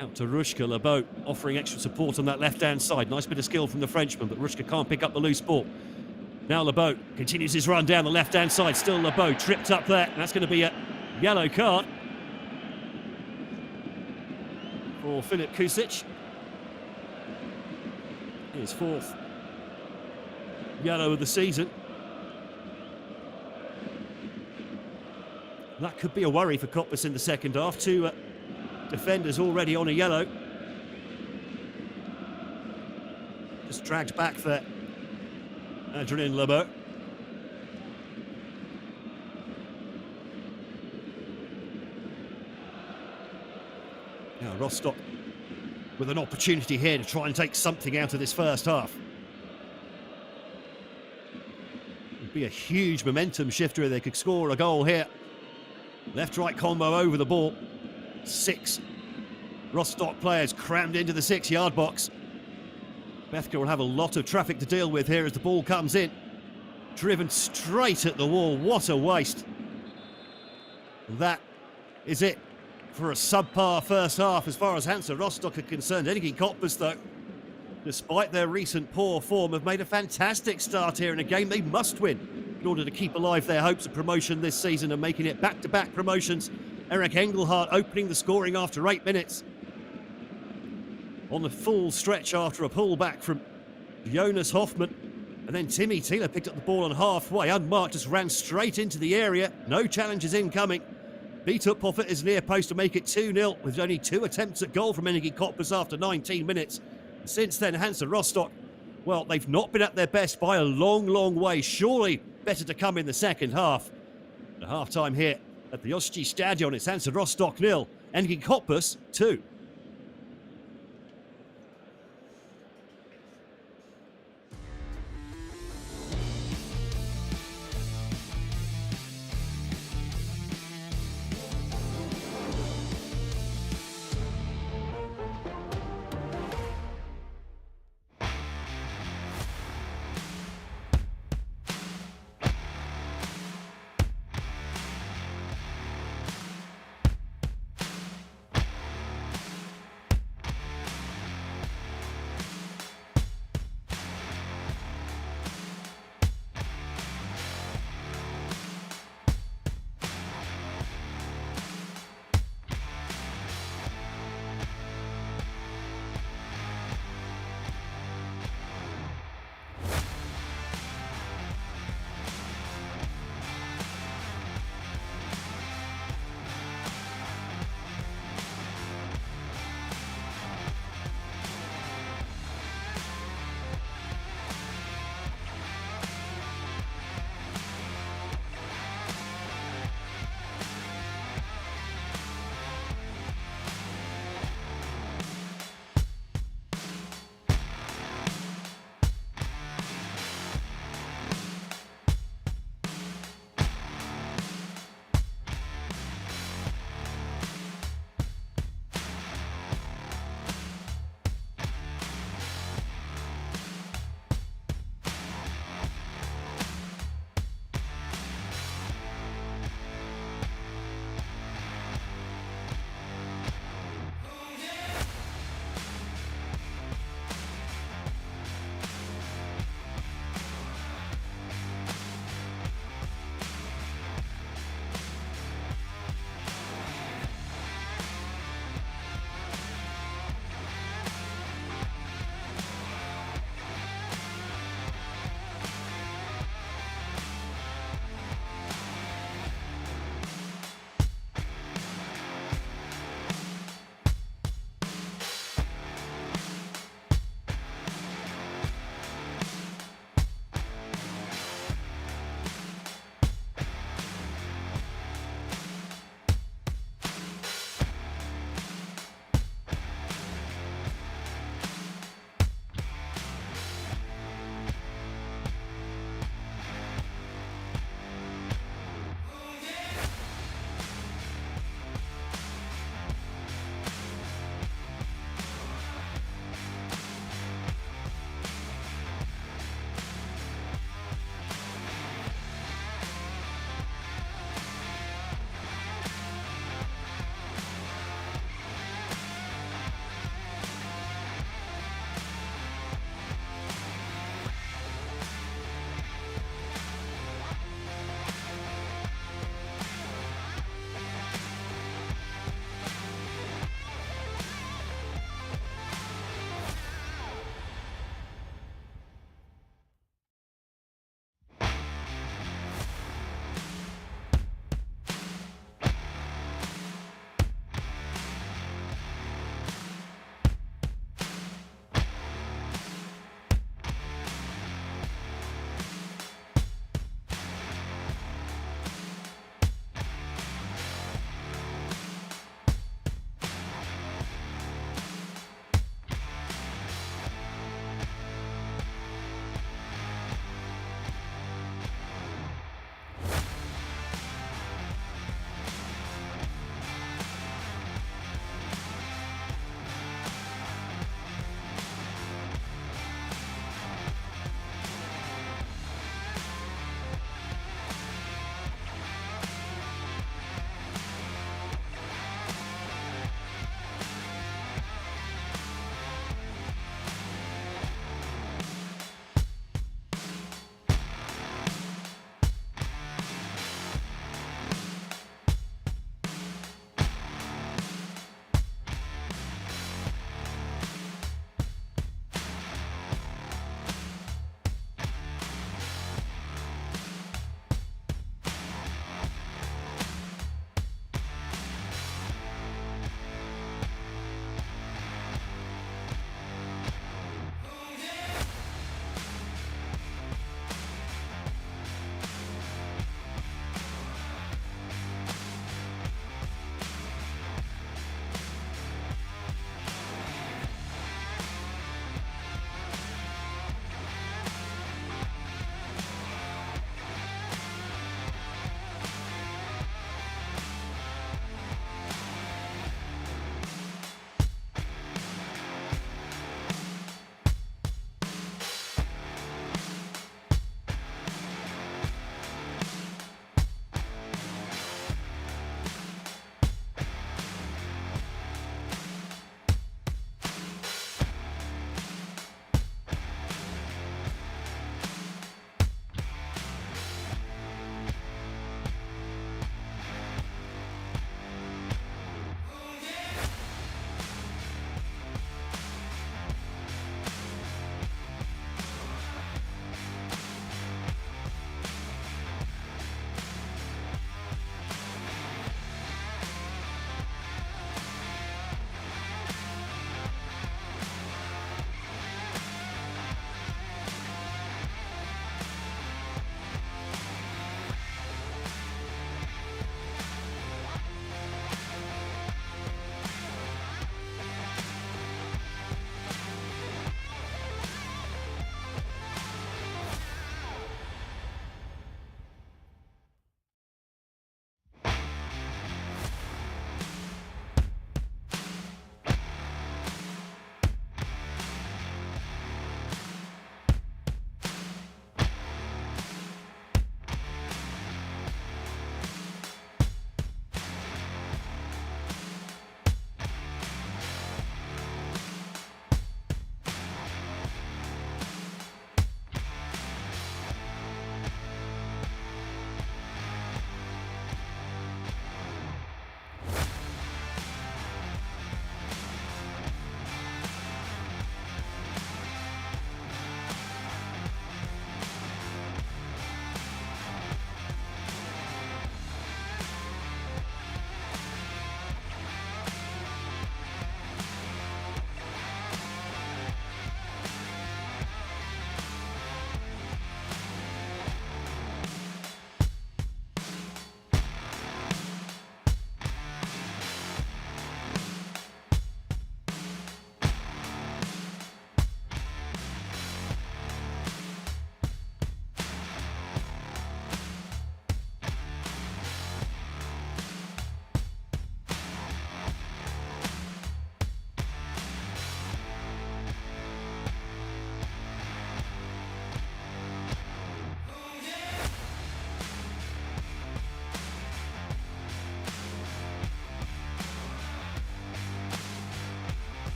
S1: out to Ruschka. Lebeau offering extra support on that left-hand side. Nice bit of skill from the Frenchman, but Ruschka can't pick up the loose ball. Now Lebeau continues his run down the left-hand side. Still Lebeau tripped up there. And that's going to be a yellow card for Filip Kusic. His fourth yellow of the season. That could be a worry for Cottbus in the second half. Two defenders already on a yellow. Just dragged back there. Adrien Lebeau. Now Rostock with an opportunity here to try and take something out of this first half. It'd be a huge momentum shifter if they could score a goal here. Left-right combo over the ball. 6 Rostock players crammed into the 6-yard box. Bethke will have a lot of traffic to deal with here as the ball comes in. Driven straight at the wall. What a waste. And that is it for a subpar first half as far as Hansa Rostock are concerned. Energie Cottbus, though, despite their recent poor form, have made a fantastic start here in a game they must win in order to keep alive their hopes of promotion this season and making it back-to-back promotions. Eric Engelhardt opening the scoring after 8 minutes. On the full stretch after a pullback from Jonas Hoffmann. And then Timmy Thiele picked up the ball on halfway, unmarked, just ran straight into the area. No challenges incoming. Beat up off at his near post to make it 2-0 with only 2 attempts at goal from Energie Cottbus after 19 minutes. Since then, Hansa Rostock, well, they've not been at their best by a long, long way. Surely better to come in the second half. The half-time here at the Energie Stadion, it's Hansa Rostock 0, Energie Cottbus 2.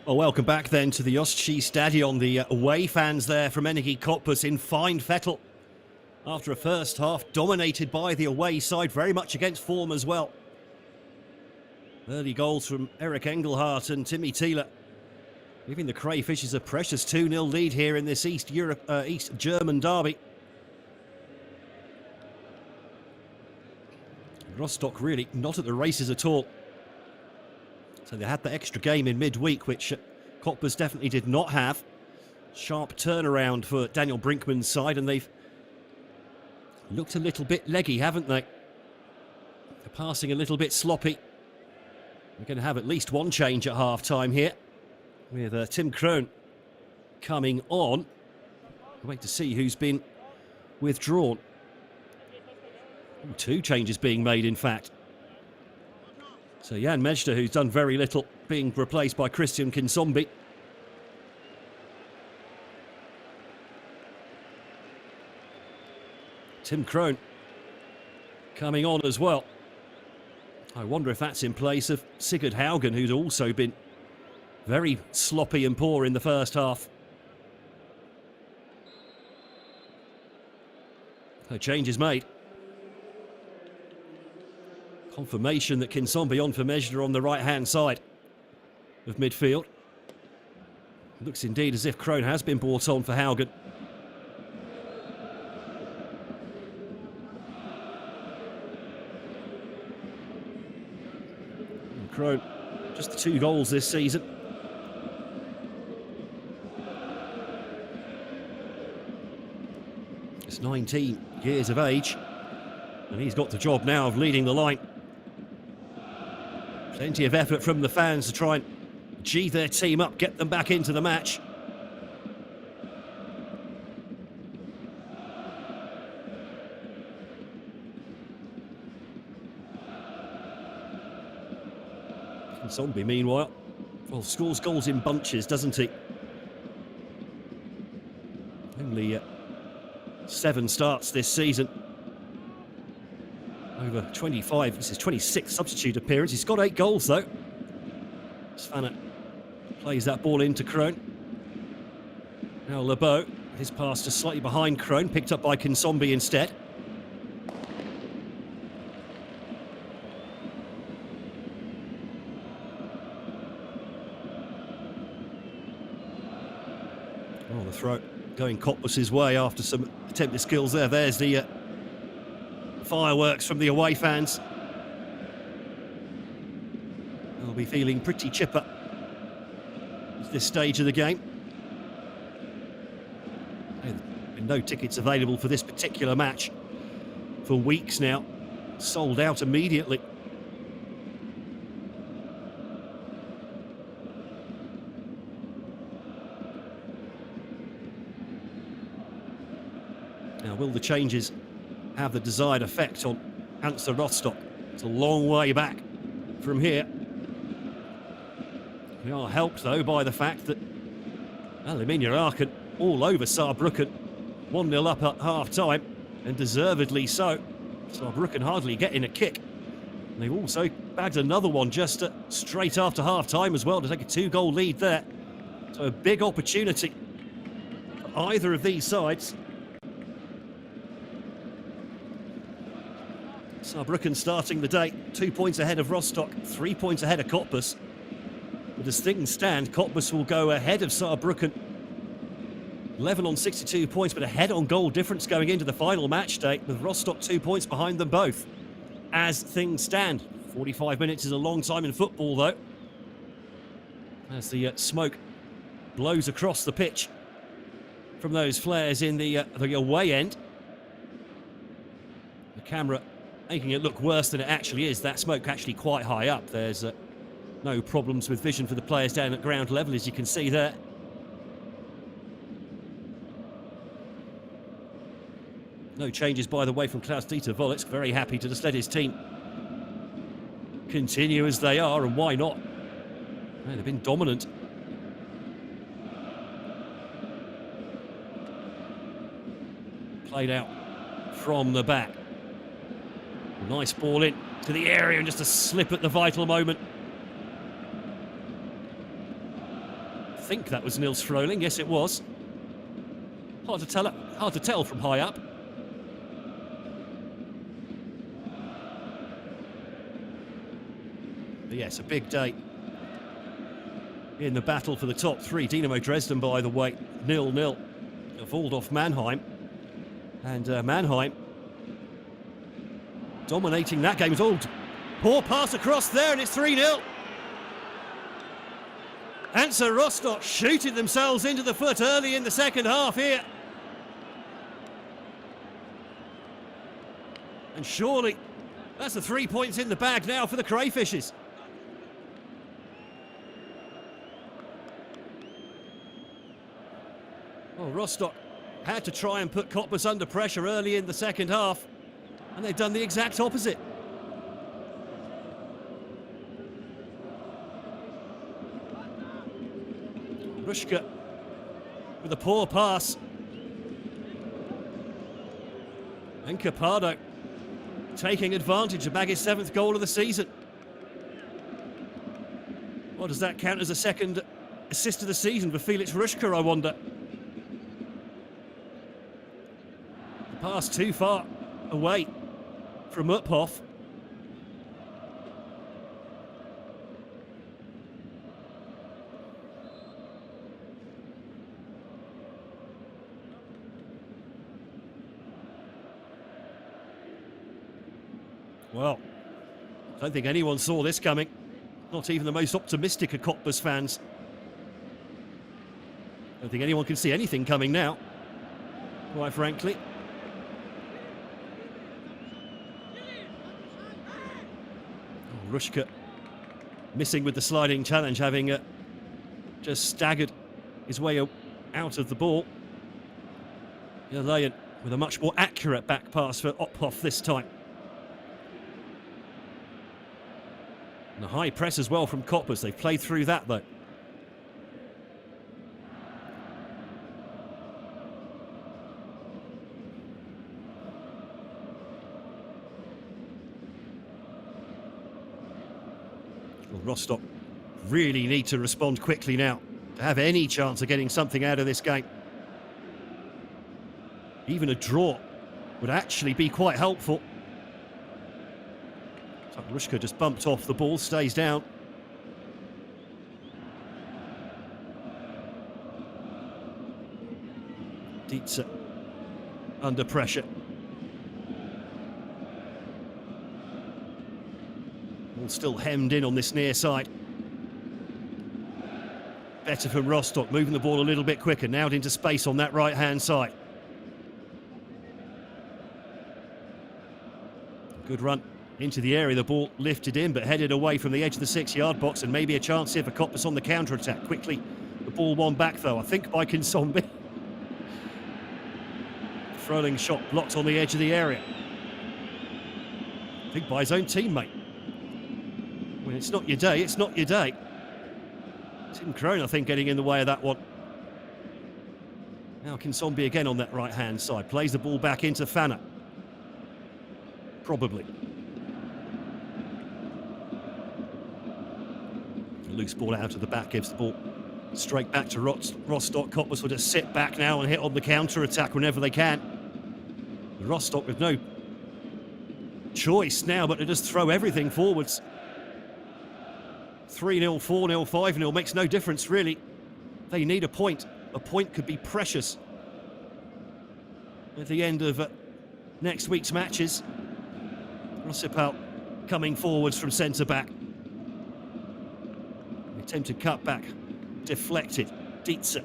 S1: Well, welcome back then to the Energie Stadion. The away fans there from Energie Cottbus in fine fettle after a first half dominated by the away side, very much against form as well. Early goals from Eric Engelhardt and Timmy Thiele, giving the Crayfishes a precious 2-0 lead here in this East German derby. Rostock really not at the races at all. So they had the extra game in midweek, which Cottbus definitely did not have. Sharp turnaround for Daniel Brinkman's side, and they've looked a little bit leggy, haven't they? They're passing a little bit sloppy. We're going to have at least one change at half-time here, with Tim Krohn coming on. Wait to see who's been withdrawn. Two changes being made, in fact. So Jan Mejder, who's done very little, being replaced by Christian Kinsombi. Tim Krohn coming on as well. I wonder if that's in place of Sigurd Haugen, who's also been very sloppy and poor in the first half. So change is made. Confirmation that Kinsombi on for Mejder on the right-hand side of midfield. Looks indeed as if Krohn has been brought on for Haugen. And Krohn, just the 2 goals this season. He's 19 years of age, and he's got the job now of leading the line. Plenty of effort from the fans to try and G their team up, get them back into the match. Zombie, meanwhile, well, scores goals in bunches, doesn't he? Only 7 starts this season. Over 25, this is 26th substitute appearance. He's got 8 goals though. Svanna plays that ball into Krohn. Now Lebeau, his pass just slightly behind Krohn, picked up by Kinsombi instead. Oh, the throw going Cottbus's way after some attempted skills there. There's the fireworks from the away fans. They'll be feeling pretty chipper at this stage of the game. There's been no tickets available for this particular match for weeks now. Sold out immediately. Now, will the changes have the desired effect on Hansa Rostock? It's a long way back from here. We are helped, though, by the fact that Alemannia Aachen all over Saarbrücken. 1-0 up at half-time, and deservedly so. Saarbrücken hardly getting a kick. And they've also bagged another one just straight after half-time as well to take a 2-goal lead there. So a big opportunity for either of these sides. Saarbrücken starting the day 2 points ahead of Rostock, 3 points ahead of Cottbus. But as things stand, Cottbus will go ahead of Saarbrücken. 11 on 62 points, but ahead on goal difference going into the final match day, with Rostock 2 points behind them both. As things stand, 45 minutes is a long time in football, though. As the smoke blows across the pitch from those flares in the away end. The camera making it look worse than it actually is. That smoke actually quite high up. There's no problems with vision for the players down at ground level, as you can see there. No changes, by the way, from Klaus-Dieter Wollitz. Very happy to just let his team continue as they are, and why not? Yeah, they've been dominant. Played out from the back. Nice ball in to the area, and just a slip at the vital moment. think that was Nils Froling. Yes, it was. Hard to tell from high up. But yes, a big day in the battle for the top three. Dynamo Dresden, by the way, 0-0 of Waldorf Mannheim. And Mannheim dominating that game. Oh, poor pass across there, and it's 3-0. Hansa Rostock shooting themselves into the foot early in the second half here. And surely that's the 3 points in the bag now for the Crayfishes. Well, Rostock had to try and put Cottbus under pressure early in the second half, and they've done the exact opposite. Ruschke with a poor pass. And Capado taking advantage to bag his 7th goal of the season. Well, does that count as a second assist of the season for Felix Ruschke, I wonder? The pass too far away from Uphoff. Well, I don't think anyone saw this coming. Not even the most optimistic of Cottbus fans. I don't think anyone can see anything coming now, quite frankly. Oh, Ruschke missing with the sliding challenge, having just staggered his way out of the ball. Leyen with a much more accurate back pass for Uphoff this time. And a high press as well from Cottbus. They've played through that, though. Well, Rostock really need to respond quickly now to have any chance of getting something out of this game. Even a draw would actually be quite helpful. Ruschke just bumped off the ball, stays down. Dietze under pressure. All still hemmed in on this near side. Better from Rostock, moving the ball a little bit quicker, now into space on that right-hand side. Good run into the area, the ball lifted in but headed away from the edge of the 6-yard box, and maybe a chance here for Cottbus on the counter-attack. Quickly, the ball won back though, I think by Kinsombi. Froling's shot blocked on the edge of the area. I think by his own teammate. When it's not your day, it's not your day. Tim Crone, I think, getting in the way of that one. Now Kinsombi again on that right-hand side. Plays the ball back into Fanner. Probably. Loose ball out of the back, gives the ball straight back to Rostock. Cottbus will just sit back now and hit on the counter-attack whenever they can. Rostock with no choice now but to just throw everything forwards. 3-0, 4-0, 5-0 makes no difference really. They need a point. A point could be precious at the end of next week's matches. Rossipal coming forwards from centre-back. Attempted cutback, deflected. Dietze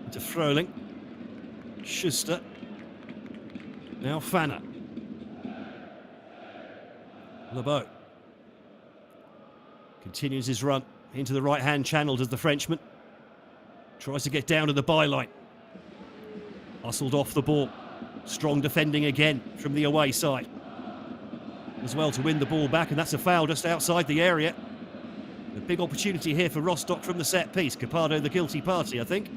S1: into Froling. Schuster. Now Fanner. Lebeau continues his run into the right-hand channel, does the Frenchman. Tries to get down to the byline. Hustled off the ball. Strong defending again from the away side. As well to win the ball back, and that's a foul just outside the area. A big opportunity here for Rostock from the set piece. Capado the guilty party, I think.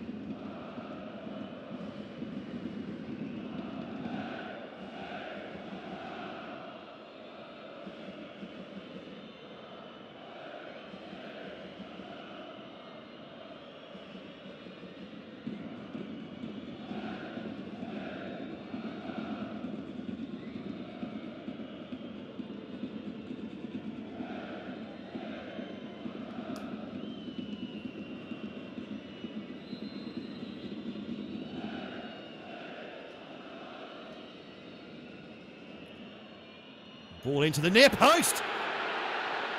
S1: Ball into the near post.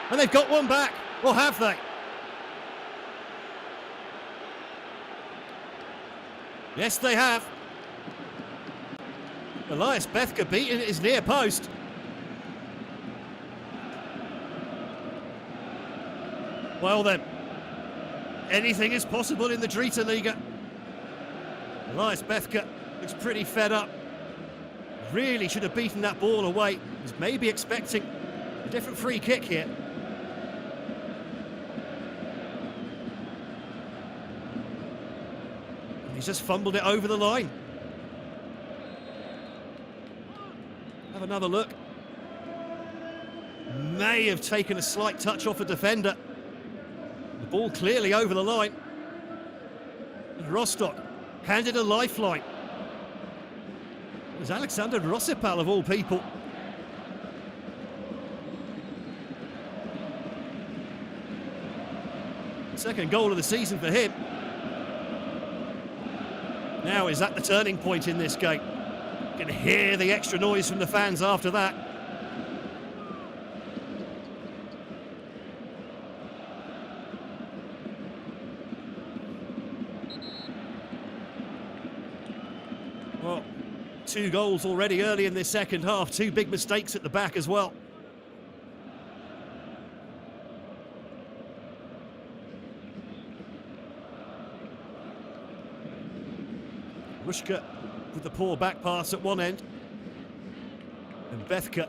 S1: And they've got one back. Or have they? Yes, they have. Elias Bethke beating his near post. Well then, anything is possible in the Drita Liga. Elias Bethke looks pretty fed up. Really should have beaten that ball away. Was maybe expecting a different free kick here. He's just fumbled it over the line. Have another look. May have taken a slight touch off a defender. The ball clearly over the line. And Rostock handed a lifeline. It was Alexander Rossipal of all people. Second goal of the season for him. Now is that the turning point in this game? You can hear the extra noise from the fans after that. Well, 2 goals already early in this second half. 2 big mistakes at the back as well. Rushka with the poor back pass at one end. And Bethke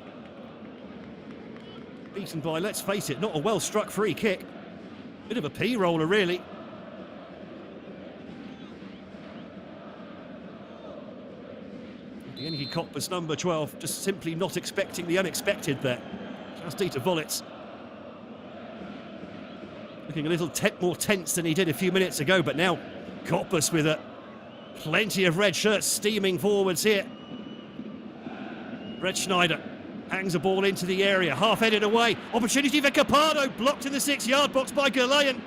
S1: beaten by, let's face it, not a well-struck free kick. Bit of a P-roller, really. The Energie Cottbus number 12, just simply not expecting the unexpected there. Just Dieter Wollitz. Looking a little more tense than he did a few minutes ago, but now Cottbus with plenty of red shirts steaming forwards here. Brett Schneider hangs a ball into the area, half-headed away. Opportunity for Capardo, blocked in the 6-yard box by Gurleyen.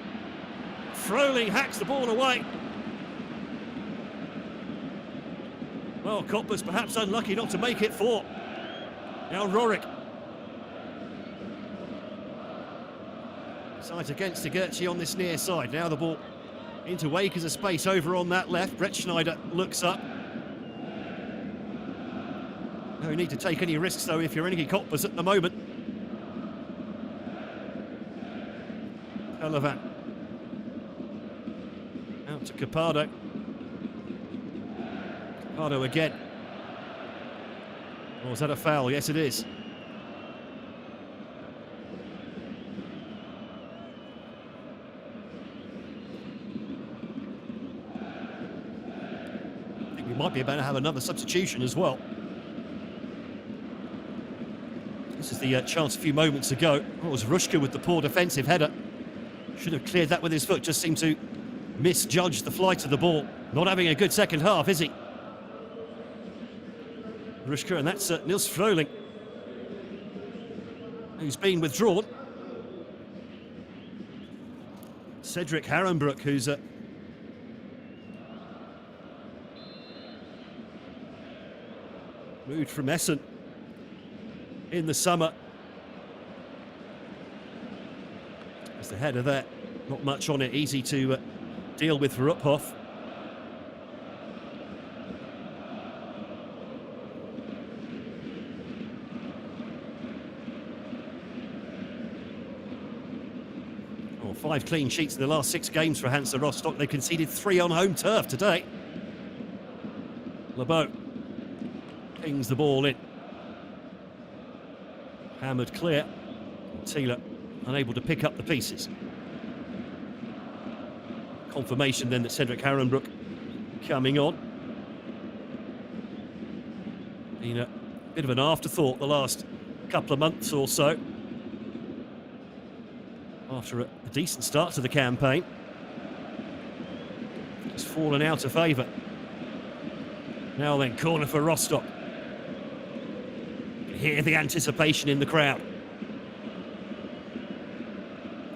S1: Froling hacks the ball away. Well, Cottbus perhaps unlucky not to make it 4. Now Rorik. Sides against Tegurci on this near side. Now the ball into Wakers of space over on that left. Brett Schneider looks up. No need to take any risks though if you're Energie Cottbus at the moment. Pelavan. Out to Capardo. Capardo again. Oh, is that a foul? Yes, it is. Might be about to have another substitution as well. This is the chance a few moments ago. It was Rushka with the poor defensive header. Should have cleared that with his foot, just seemed to misjudge the flight of the ball. Not having a good second half, is he? Rushka, and that's Nils Froling, who's been withdrawn. Cedric Harenbroek, who's moved from Essen in the summer. There's the header there. Not much on it. Easy to deal with for Uphoff. Oh, 5 clean sheets in the last 6 games for Hansa Rostock. They conceded 3 on home turf today. LeBeau pings the ball in. Hammered clear. Thiele unable to pick up the pieces. Confirmation then that Cedric Harenbroek coming on. Been a bit of an afterthought the last couple of months or so. After a decent start to the campaign. It's fallen out of favour. Now then, corner for Rostock. Hear the anticipation in the crowd.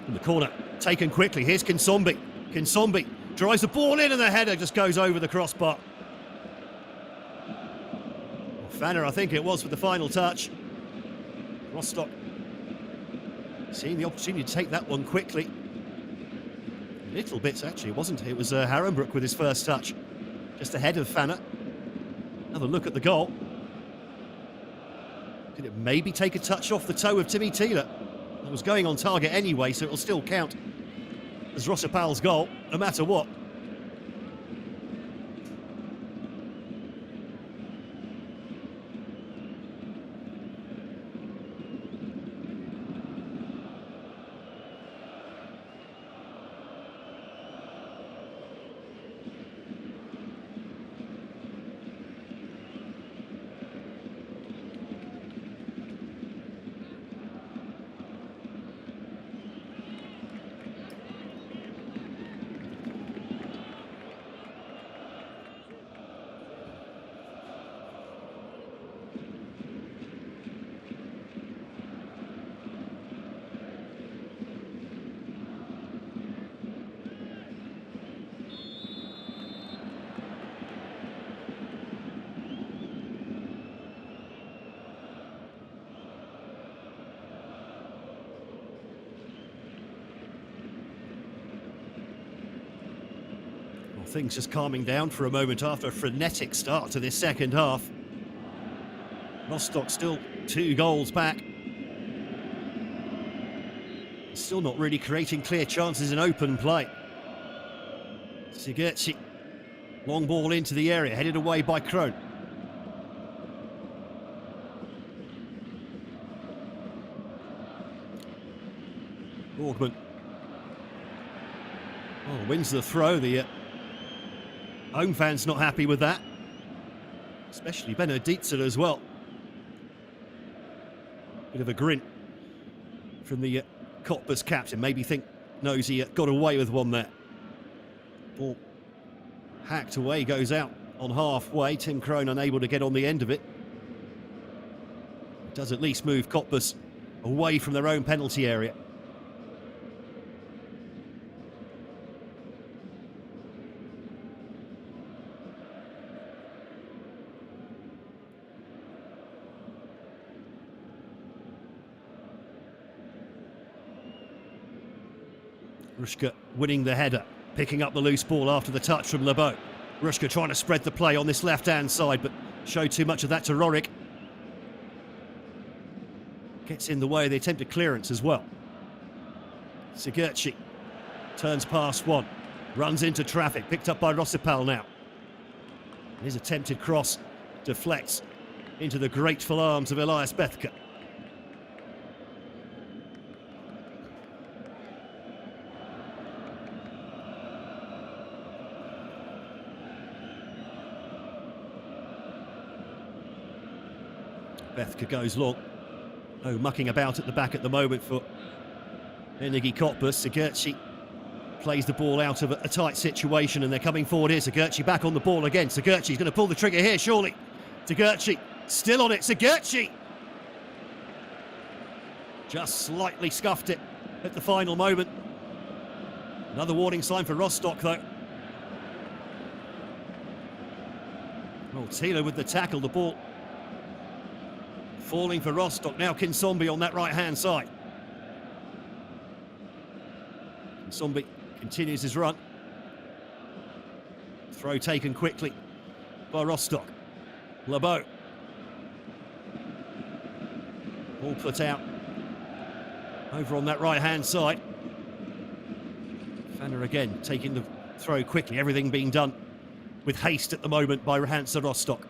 S1: And the corner taken quickly. Here's Kinsombi. Kinsombi drives the ball in and the header just goes over the crossbar. Fanner, I think it was, with the final touch. Rostock seeing the opportunity to take that one quickly. Little bits actually, wasn't it? It was Harenbrook with his first touch, just ahead of Fanner. Another look at the goal. Did it maybe take a touch off the toe of Timmy Thiele? It was going on target anyway, so it'll still count as Rossipal's goal, no matter what. Things just calming down for a moment after a frenetic start to this second half. Rostock still 2 goals back. Still not really creating clear chances in open play. Sigurdsson, long ball into the area, headed away by Krohn. Borgman. Oh, wins the throw. The home fans not happy with that, especially Benedictson as well. Bit of a grin from the Cottbus captain. Maybe knows he got away with one there. Ball hacked away, goes out on halfway. Tim Krohn unable to get on the end of it. Does at least move Cottbus away from their own penalty area. Rushka winning the header, picking up the loose ball after the touch from Lebeau. Rushka trying to spread the play on this left-hand side, but showed too much of that to Rorik. Gets in the way of the attempted clearance as well. Sigurdsson turns past one, runs into traffic, picked up by Rossipal now. His attempted cross deflects into the grateful arms of Elias Bethke. Bethke goes long. No mucking about at the back at the moment for Energie Cottbus. Sigurdsson plays the ball out of a tight situation, and they're coming forward here. Sigurdsson back on the ball again. Sigurdsson's going to pull the trigger here, surely. Sigurdsson still on it. Sigurdsson just slightly scuffed it at the final moment. Another warning sign for Rostock, though. Oh, Thiele with the tackle. The ball falling for Rostock. Now Kinsombi on that right-hand side. Kinsombi continues his run. Throw taken quickly by Rostock. Lebeau. Ball put out over on that right-hand side. Fanner again taking the throw quickly. Everything being done with haste at the moment by Hansa Rostock.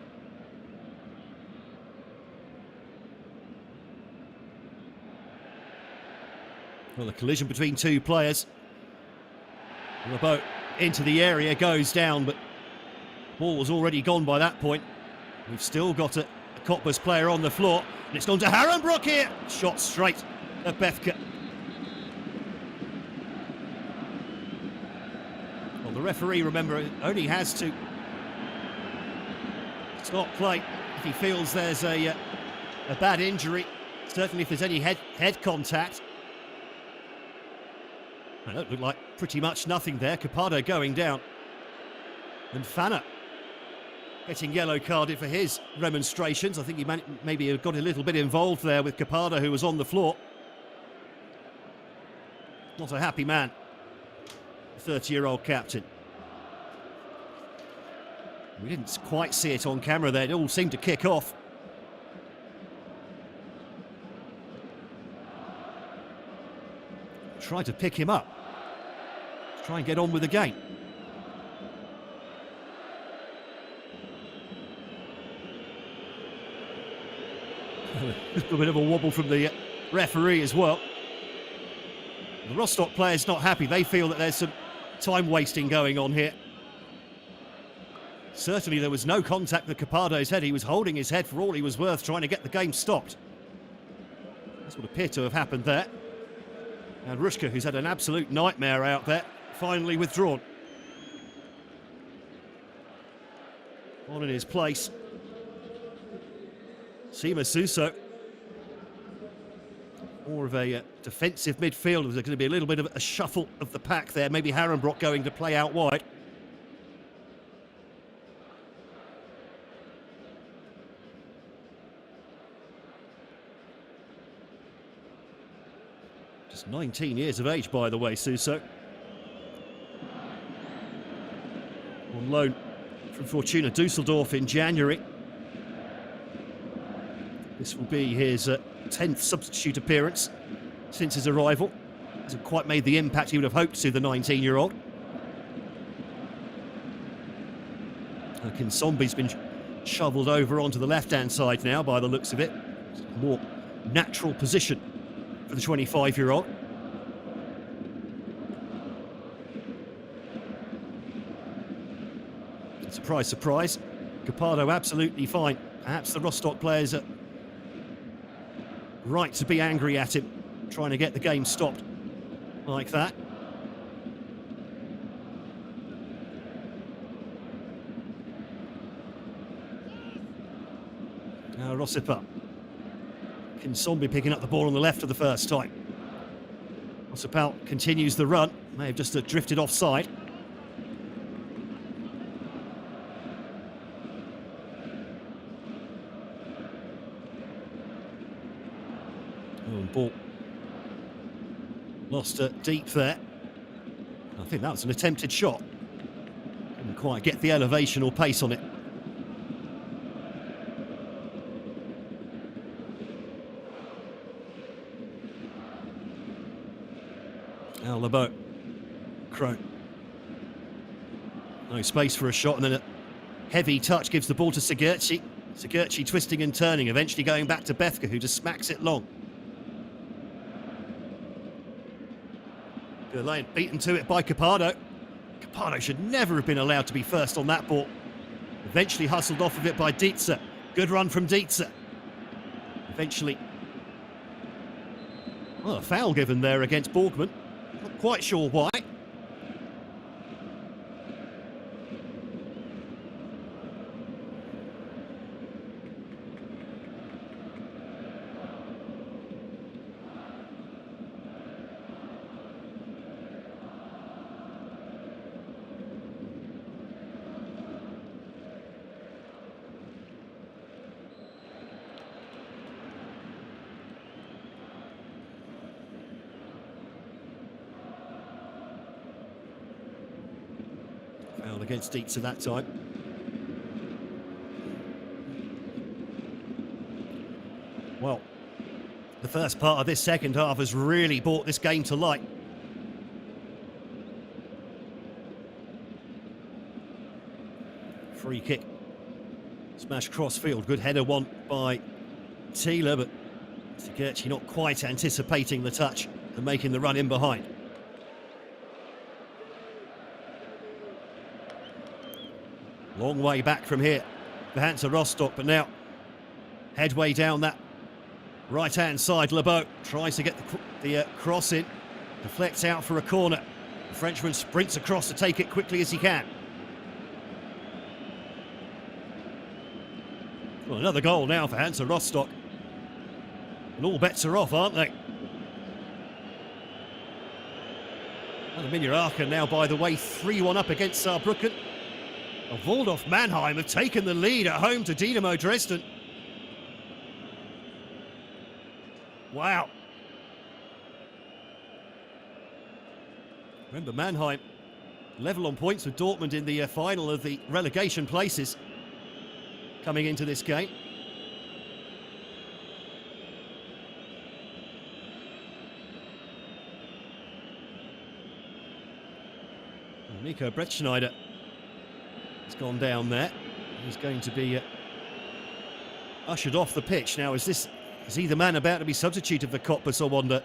S1: Well, the collision between 2 players. Lebeau into the area, goes down, but ball was already gone by that point. We've still got a Cottbus player on the floor, and it's gone to Harenbrook here. Shot straight at Bethke. Well, the referee, remember, only has to stop play if he feels there's a bad injury. Certainly if there's any head contact. It don't look like pretty much nothing there. Capado going down. And Fanner getting yellow carded for his remonstrations. I think he maybe got a little bit involved there with Capado, who was on the floor. Not a happy man, 30-year-old captain. We didn't quite see it on camera there. It all seemed to kick off. Try to pick him up. Try and get on with the game. A little bit of a wobble from the referee as well. The Rostock players not happy. They feel that there's some time wasting going on here. Certainly there was no contact with Capado's head. He was holding his head for all he was worth, trying to get the game stopped. That's what appeared to have happened there. And Rushka, who's had an absolute nightmare out there, finally withdrawn. On in his place, Sima Suso. More of a defensive midfielder. There's going to be a little bit of a shuffle of the pack there. Maybe Harenbrock going to play out wide. Just 19 years of age, by the way, Suso. On loan from Fortuna Dusseldorf in January. This will be his 10th substitute appearance since his arrival. Hasn't quite made the impact he would have hoped to, the 19-year-old. Kinsombi's been shovelled over onto the left-hand side now, by the looks of it. It's a more natural position for the 25-year-old. Surprise, surprise. Capado absolutely fine. Perhaps the Rostock players are right to be angry at him, trying to get the game stopped like that. Now Rosipa. Kinsombi picking up the ball on the left for the first time. Rosipal continues the run. May have just drifted offside. Ball lost deep there. I think that was an attempted shot. Didn't quite get the elevation or pace on it. Now Lebeau. Krohn. No space for a shot, and then a heavy touch gives the ball to Sigurci. Sigurci twisting and turning, eventually going back to Bethke, who just smacks it long. Lane beaten to it by Capado. Capado should never have been allowed to be first on that ball. Eventually hustled off of it by Dietze. Good run from Dietze. Eventually, well, a foul given there against Borgman. Not quite sure why. Foul against Dietze that time. Well, the first part of this second half has really brought this game to light. Free kick. Smash crossfield. Good header won by Thiele, but Sigurci not quite anticipating the touch and making the run in behind. Long way back from here for Hansa Rostock, but now headway down that right-hand side. Lebeau tries to get the cross in, deflects out for a corner. The Frenchman sprints across to take it quickly as he can. Well, another goal now for Hansa Rostock. And all bets are off, aren't they? And Aachen now, by the way, 3-1 up against Saarbrücken. Waldorf Mannheim have taken the lead at home to Dynamo Dresden. Wow. Remember, Mannheim level on points with Dortmund in the final of the relegation places coming into this game. Nico Brettschneider has gone down there. He's going to be ushered off the pitch. Now, is he the man about to be substituted for Cottbus, I wonder?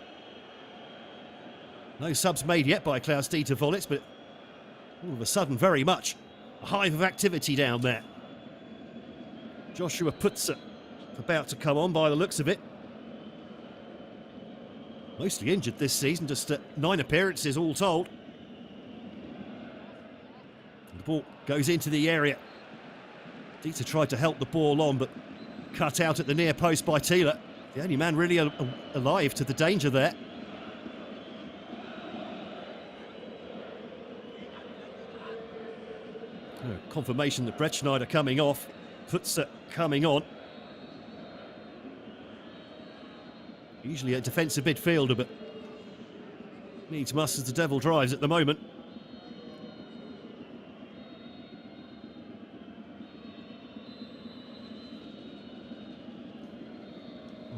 S1: No subs made yet by Klaus-Dieter Wollitz, but all of a sudden, very much a hive of activity down there. Joshua Putzer about to come on by the looks of it. Mostly injured this season, just 9 appearances all told. The ball goes into the area. Dieter tried to help the ball on, but cut out at the near post by Thiele. The only man really alive to the danger there. Confirmation that Brettschneider coming off, Putzer coming on. Usually a defensive midfielder, but needs must as the devil drives at the moment.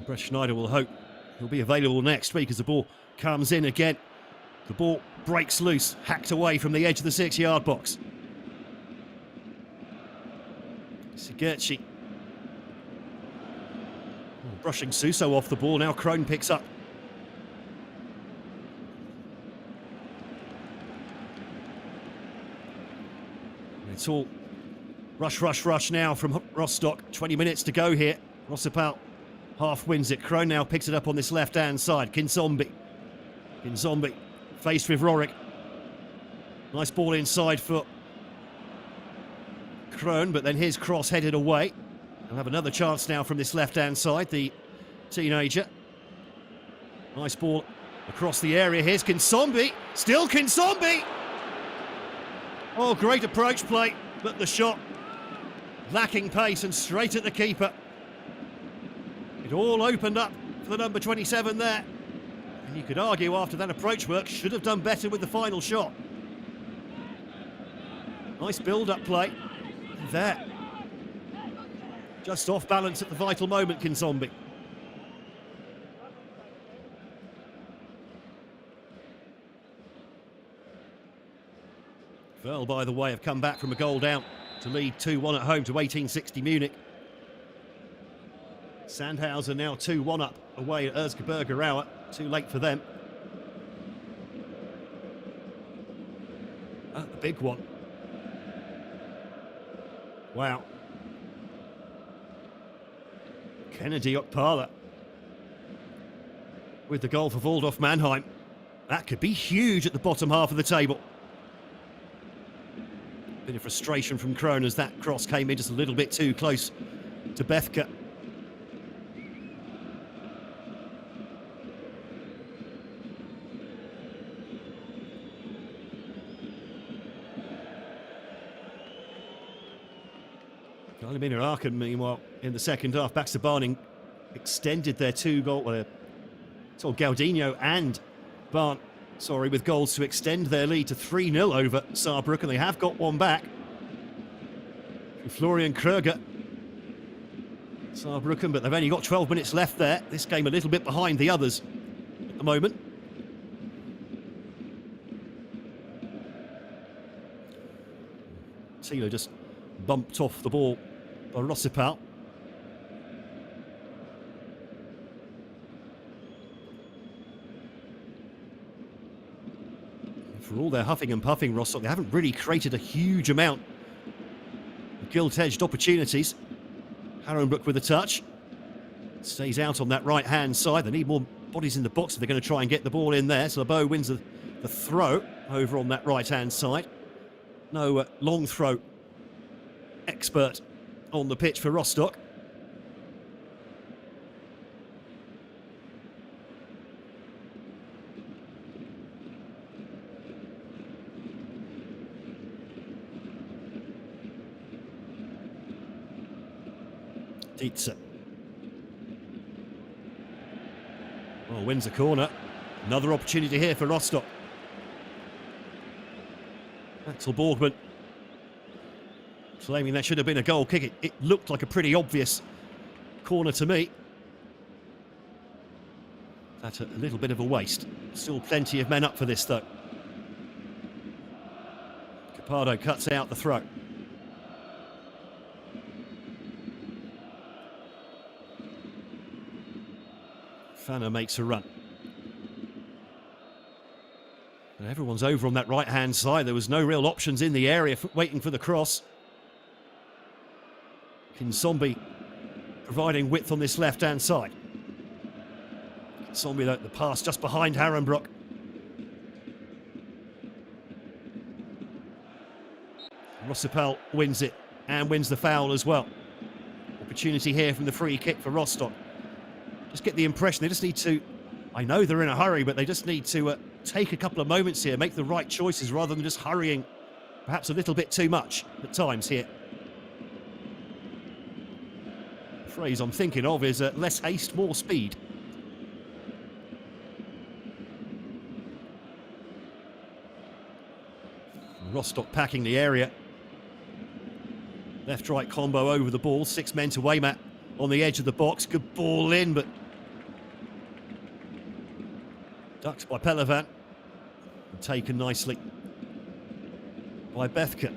S1: Brettschneider will hope he'll be available next week as the ball comes in again. The ball breaks loose, hacked away from the edge of the 6-yard box. Sigurdschi brushing Suso off the ball. Now Krohn picks up. It's all rush now from Rostock. 20 minutes to go here. Rossipal half wins it. Krohn now picks it up on this left-hand side. Kinzombie faced with Rorik. Nice ball inside for Krohn, but then his cross headed away. They'll have another chance now from this left-hand side, the teenager. Nice ball across the area. Here's Kinzombie. Still Kinzombie! Oh, great approach play, but the shot lacking pace and straight at the keeper. It all opened up for the number 27 there. And you could argue after that approach work, should have done better with the final shot. Nice build-up play. There. Just off balance at the vital moment, Kinzombie. Well, by the way, have come back from a goal down to lead 2-1 at home to 1860 Munich. Sandhausen now 2-1 up away at Erzgebirge Aue. Too late for them. The big one. Wow. Kennedy Okpala with the goal for Waldorf Mannheim. That could be huge at the bottom half of the table. Bit of frustration from Krohn as that cross came in just a little bit too close to Bethke. Alemina Aachen, meanwhile, in the second half, Baxter Barning extended their 2-goal. So Gaudinho and Barn, with goals to extend their lead to 3-0 over Saarbrücken. They have got one back. Florian Kröger. Saarbrücken, but they've only got 12 minutes left there. This game a little bit behind the others at the moment. Thiele just bumped off the ball by Rossipal. For all their huffing and puffing, Rostock, they haven't really created a huge amount of gilt-edged opportunities. Harrenbrook with a touch. Stays out on that right-hand side. They need more bodies in the box if they're going to try and get the ball in there. So LeBeau wins the throw over on that right-hand side. No long throw expert on the pitch for Rostock. Dietze. Oh, wins the corner. Another opportunity here for Rostock. Axel Borgman claiming that should have been a goal kick. It looked like a pretty obvious corner to me. That's a little bit of a waste. Still plenty of men up for this, though. Capardo cuts out the throw. Fanner makes a run. And everyone's over on that right-hand side. There was no real options in the area waiting for the cross. Kinsombi providing width on this left-hand side. Kinsombi, the pass just behind Harenbroek. Rossipal wins it and wins the foul as well. Opportunity here from the free kick for Rostock. Just get the impression they just need to, I know they're in a hurry, but they just need to take a couple of moments here, make the right choices rather than just hurrying perhaps a little bit too much at times here. The phrase I'm thinking of is less haste, more speed. Rostock packing the area. Left-right combo over the ball, 6 men to aim at on the edge of the box. Good ball in, but ducked by Pelivan and taken nicely by Bethke.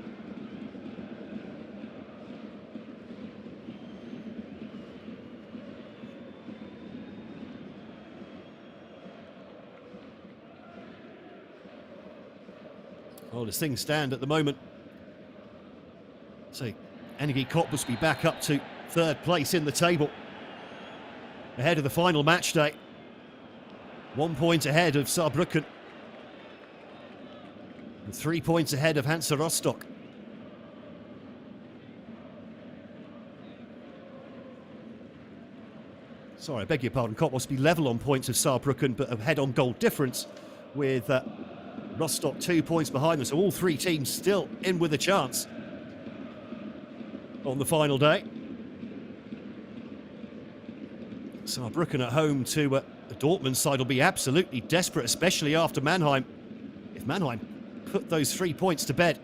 S1: Well, as things stand at the moment, so Energie Cottbus will be back up to 3rd place in the table ahead of the final match day. 1 point ahead of Saarbrücken and 3 points ahead of Hansa Rostock. Sorry, I beg your pardon. Cottbus will be level on points of Saarbrücken, but ahead on goal difference with Rostock 2 points behind them. So all 3 teams still in with a chance on the final day. Saarbrücken at home to the Dortmund side will be absolutely desperate, especially after Mannheim. If Mannheim put those 3 points to bed,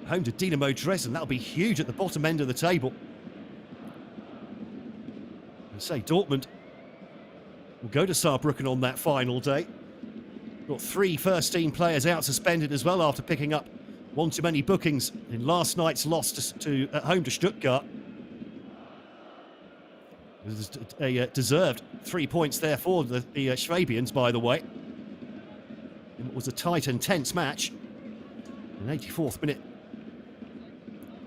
S1: home to Dynamo Dresden, that'll be huge at the bottom end of the table. And say Dortmund will go to Saarbrücken on that final day. Got 3 first-team players out suspended as well after picking up one too many bookings in last night's loss at home to Stuttgart. It was a deserved 3 points there for the Schwabians, by the way. And it was a tight and tense match. An 84th minute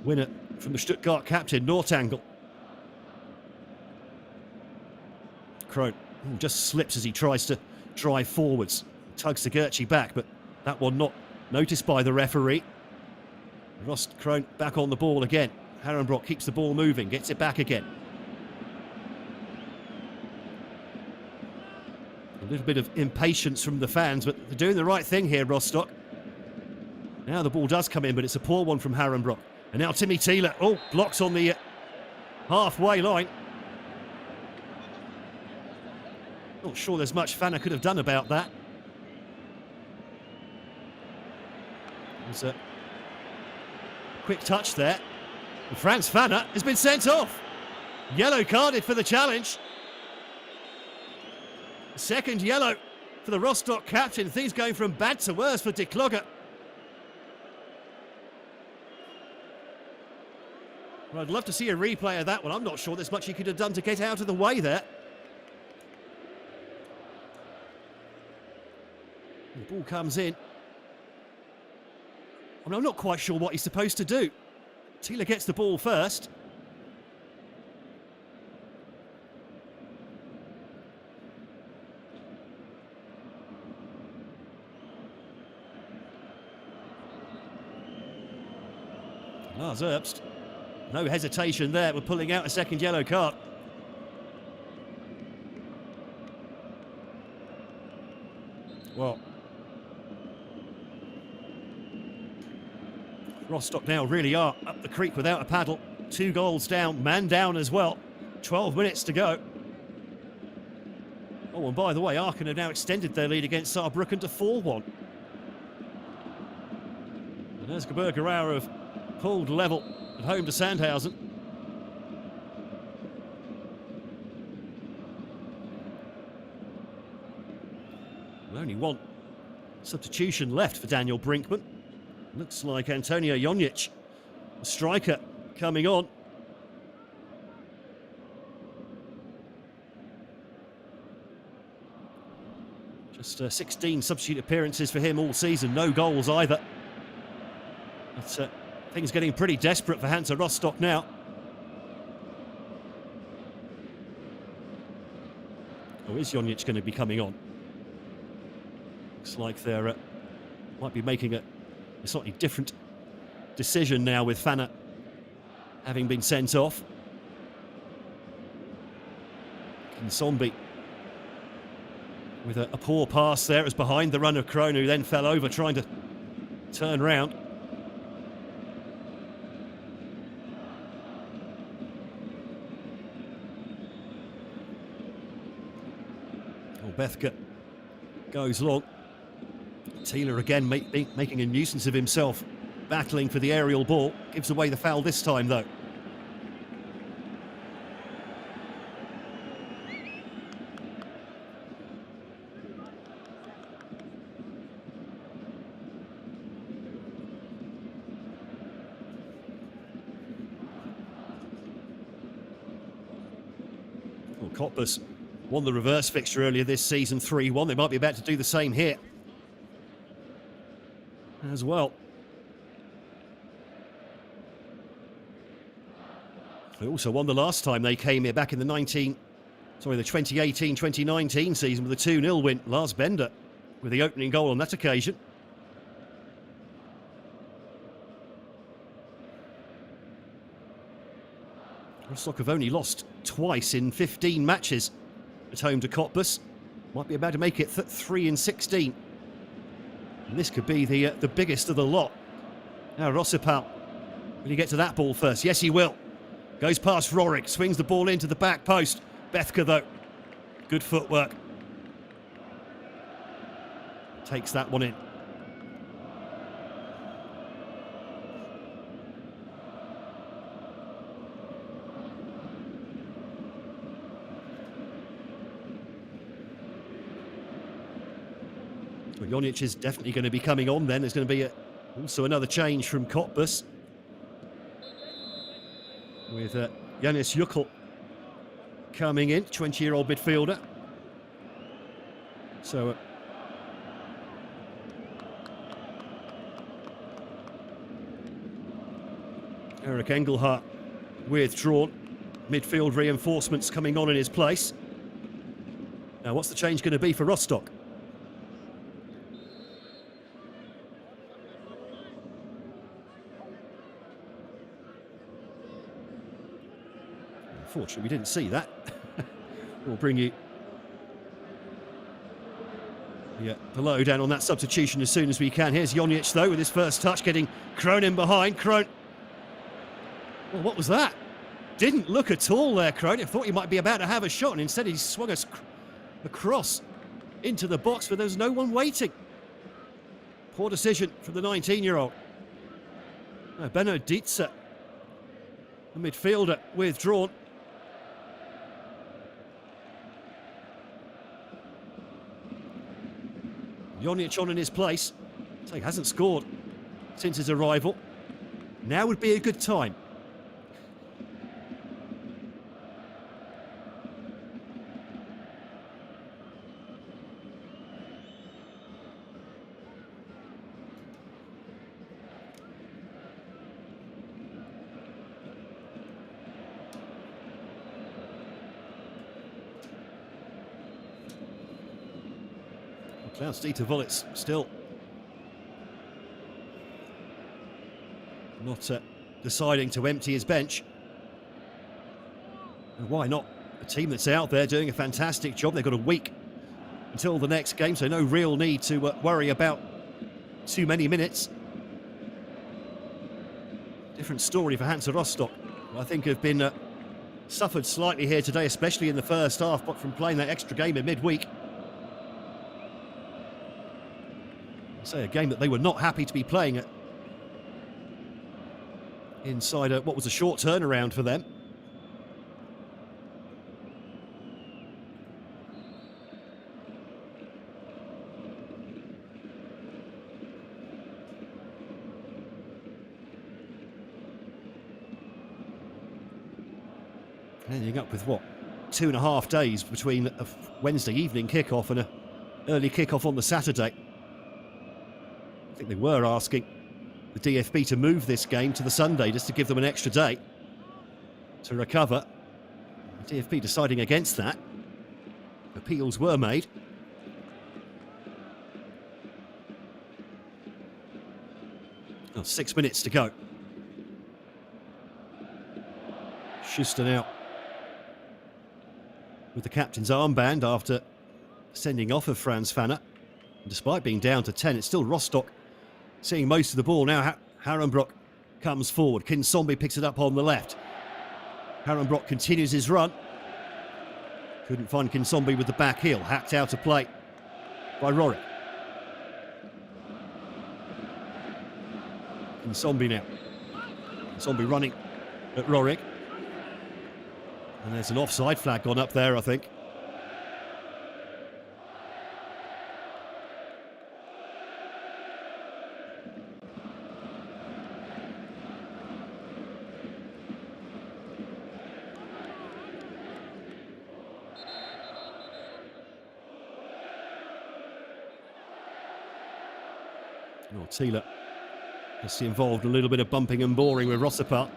S1: winner from the Stuttgart captain, Nortangle. Krohn just slips as he tries to drive forwards. Tugs Gertzi back, but that one not noticed by the referee. Rost Krohn back on the ball again. Harenbroek keeps the ball moving, gets it back again. A little bit of impatience from the fans, but they're doing the right thing here, Rostock. Now the ball does come in, but it's a poor one from Harenbroek. And now Timmy Thiele, blocks on the halfway line. Not sure there's much Fanner could have done about that. There's a quick touch there. And Franz Fanner has been sent off. Yellow carded for the challenge. Second yellow for the Rostock captain. Things going from bad to worse for De Klogger. Well, I'd love to see a replay of that one. I'm not sure there's much he could have done to get out of the way there. The ball comes in. I mean, I'm not quite sure what he's supposed to do. Thiele gets the ball first. Lars Herbst, no hesitation there. We're pulling out a second yellow card. Well, Rostock now really are up the creek without a paddle. 2 goals down, man down as well. 12 minutes to go. Oh, and by the way, Aachen have now extended their lead against Saarbrücken to 4-1. And as Gebirge have pulled level at home to Sandhausen. Only one substitution left for Daniel Brinkman. Looks like Antonio Jonic, the striker, coming on. Just 16 substitute appearances for him all season, no goals either. But things getting pretty desperate for Hansa Rostock now. Oh, is Jonic going to be coming on? Looks like they're might be making a slightly different decision now with Fana having been sent off. Kinsombi with a poor pass there. It was behind the run of Krohn, who then fell over trying to turn round. Oh, Bethke goes long. Thiele again making a nuisance of himself, battling for the aerial ball. Gives away the foul this time, though. Well, Cottbus won the reverse fixture earlier this season, 3-1. They might be about to do the same here as well. They also won the last time they came here back in the 2018-2019 season with a 2-0 win. Lars Bender with the opening goal on that occasion. Rostock have only lost twice in 15 matches at home to Cottbus. Might be about to make it 3 in 16. And this could be the biggest of the lot. Now Rossipal, will he get to that ball first? Yes, he will. Goes past Rorik, swings the ball into the back post. Bethke, though, good footwork. Takes that one in. Well, Jonic is definitely going to be coming on then. There's going to be also another change from Cottbus, with Janis Jukl coming in, 20-year-old midfielder. So Eric Engelhardt withdrawn. Midfield reinforcements coming on in his place. Now, what's the change going to be for Rostock? Unfortunately, we didn't see that. We'll bring you the lowdown on that substitution as soon as we can. Here's Jonic, though, with his first touch, getting Krohn in behind. Krohn. Well, what was that? Didn't look at all there, Krohn. I thought he might be about to have a shot, and instead he swung us across into the box, but there was no one waiting. Poor decision from the 19-year-old. Benno Dietze, the midfielder, withdrawn. Jonic on in his place. So he hasn't scored since his arrival. Now would be a good time. Klaus-Dieter Wollitz still not deciding to empty his bench. And why not? A team that's out there doing a fantastic job. They've got a week until the next game, so no real need to worry about too many minutes. Different story for Hansa Rostock, who I think have been suffered slightly here today, especially in the first half, but from playing that extra game in midweek. Say a game that they were not happy to be playing at inside what was a short turnaround for them. Ending up with what, 2.5 days between a Wednesday evening kickoff and an early kickoff on the Saturday. I think they were asking the DFB to move this game to the Sunday just to give them an extra day to recover. The DFB deciding against that. Appeals were made. Oh, 6 minutes to go. Schuster now with the captain's armband after sending off of Franz Fanner. And despite being down to 10, it's still Rostock seeing most of the ball. Now Harenbrock comes forward. Kinsombi picks it up on the left. Harenbrock continues his run. Couldn't find Kinsombi with the back heel. Hacked out of play by Rorik. Kinsombi now. Kinsombi running at Rorik. And there's an offside flag gone up there, I think. Oh, Thiele just involved a little bit of bumping and boring with Rossapart.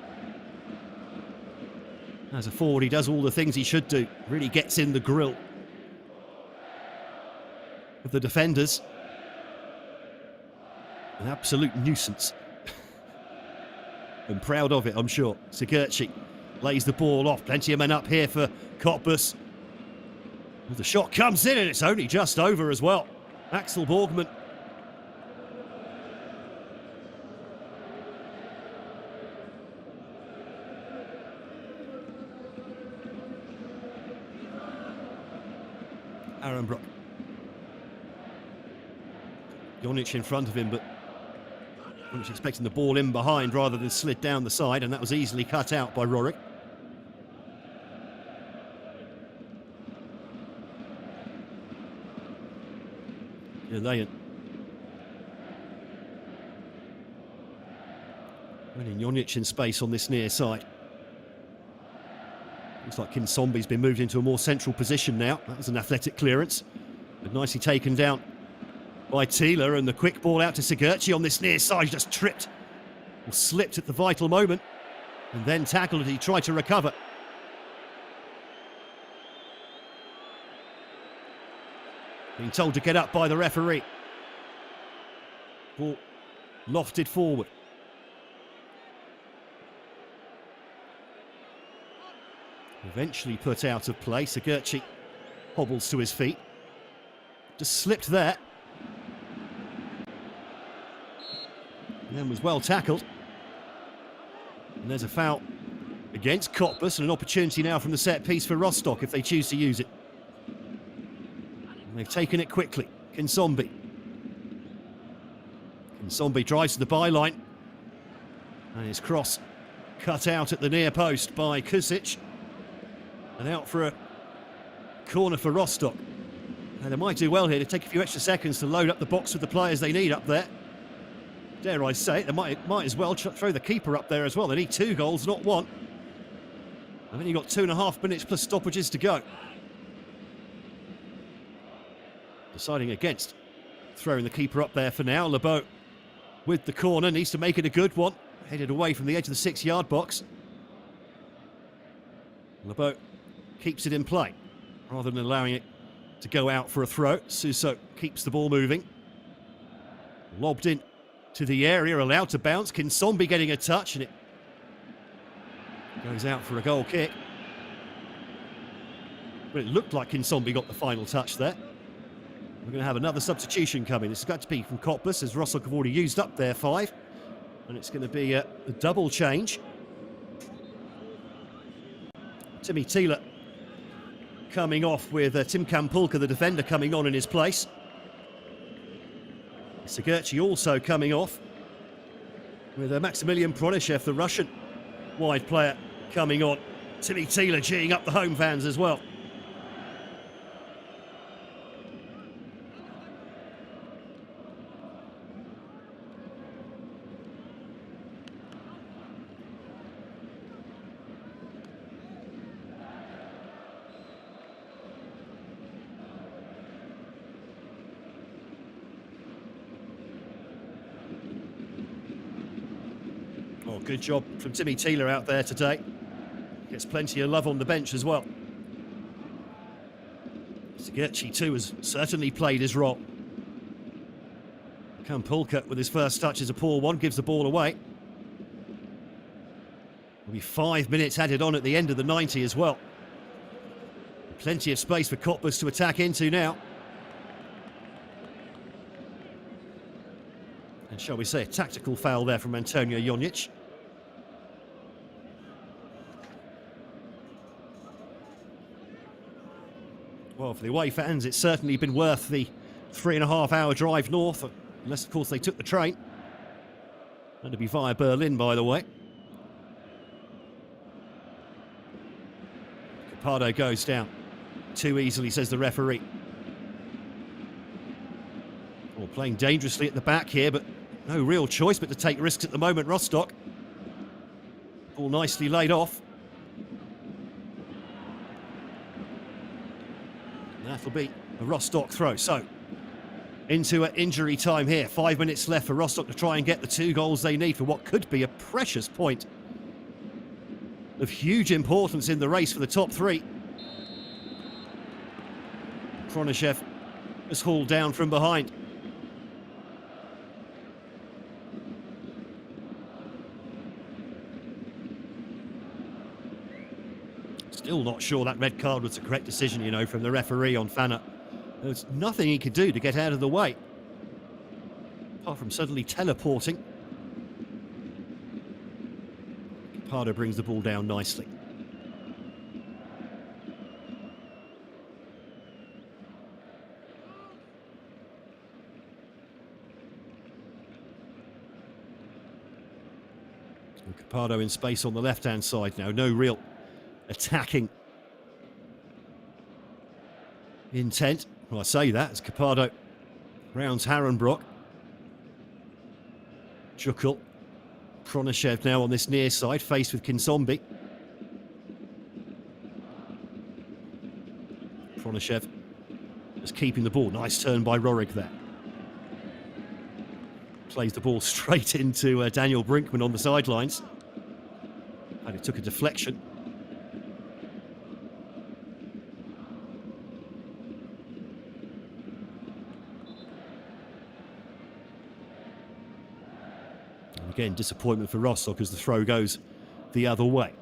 S1: As a forward, he does all the things he should do. Really gets in the grill of the defenders. An absolute nuisance. And proud of it, I'm sure. Sigurdsson lays the ball off. Plenty of men up here for Cottbus. The shot comes in and it's only just over as well. Axel Borgman. Harenbrock. Jonic in front of him, but Jonic expecting the ball in behind rather than slid down the side, and that was easily cut out by Rorik. Winning Jonic in space on this near side. Looks like Kinsombi's been moved into a more central position now. That was an athletic clearance, but nicely taken down by Thiele, and the quick ball out to Sigurdsson on this near side. He just tripped or slipped at the vital moment and then tackled it. He tried to recover. Being told to get up by the referee. Ball lofted forward. Eventually put out of play. Sigurdsson hobbles to his feet. Just slipped there. And then was well tackled. And there's a foul against Cottbus and an opportunity now from the set piece for Rostock if they choose to use it. And they've taken it quickly. Kinsombi. Kinsombi drives to the byline. And his cross cut out at the near post by Kusic. And out for a corner for Rostock. And they might do well here to take a few extra seconds to load up the box with the players they need up there. Dare I say it, they might as well throw the keeper up there as well. They need 2 goals, not 1. I think you've got 2.5 minutes plus stoppages to go. Deciding against throwing the keeper up there for now. Lebeau with the corner, needs to make it a good one. Headed away from the edge of the 6-yard box. Lebeau keeps it in play rather than allowing it to go out for a throw. Suso keeps the ball moving. Lobbed in to the area, allowed to bounce. Kinsombi getting a touch, and it goes out for a goal kick. But it looked like Kinsombi got the final touch there. We're going to have another substitution coming. It's got to be from Cottbus, as Rostock have already used up their 5. And it's going to be a double change. Timmy Thiele coming off with Tim Kampulka, the defender, coming on in his place. Sigurdsson also coming off with Maximilian Pronishev, the Russian wide player, coming on. Timmy Thiele geeing up the home fans as well. Oh, good job from Timmy Thiele out there today. Gets plenty of love on the bench as well. Sigurdsson too has certainly played his role. Kampulka with his first touch is a poor one, gives the ball away. There'll be 5 minutes added on at the end of the 90 as well. Plenty of space for Cottbus to attack into now. And shall we say a tactical foul there from Antonio Jonic. Well, for the away fans, it's certainly been worth the 3.5-hour drive north, unless, of course, they took the train. That'd be via Berlin, by the way. Capado goes down. Too easily, says the referee. Well, playing dangerously at the back here, but no real choice but to take risks at the moment, Rostock. Ball nicely laid off. That'll be a Rostock throw. So, into injury time here. 5 minutes left for Rostock to try and get the 2 goals they need for what could be a precious point of huge importance in the race for the top 3. Pronishev is hauled down from behind. Still not sure that red card was the correct decision, you know, from the referee on Fanner. There's nothing he could do to get out of the way, apart from suddenly teleporting. Capado brings the ball down nicely. And Capado in space on the left-hand side now. No real attacking intent. Well, I say that as Capado rounds Harenbrock. Jukul. Pronishev now on this near side, faced with Kinsombi. Pronishev just keeping the ball. Nice turn by Rorig there. Plays the ball straight into Daniel Brinkman on the sidelines. And it took a deflection. Again, disappointment for Rostock as the throw goes the other way.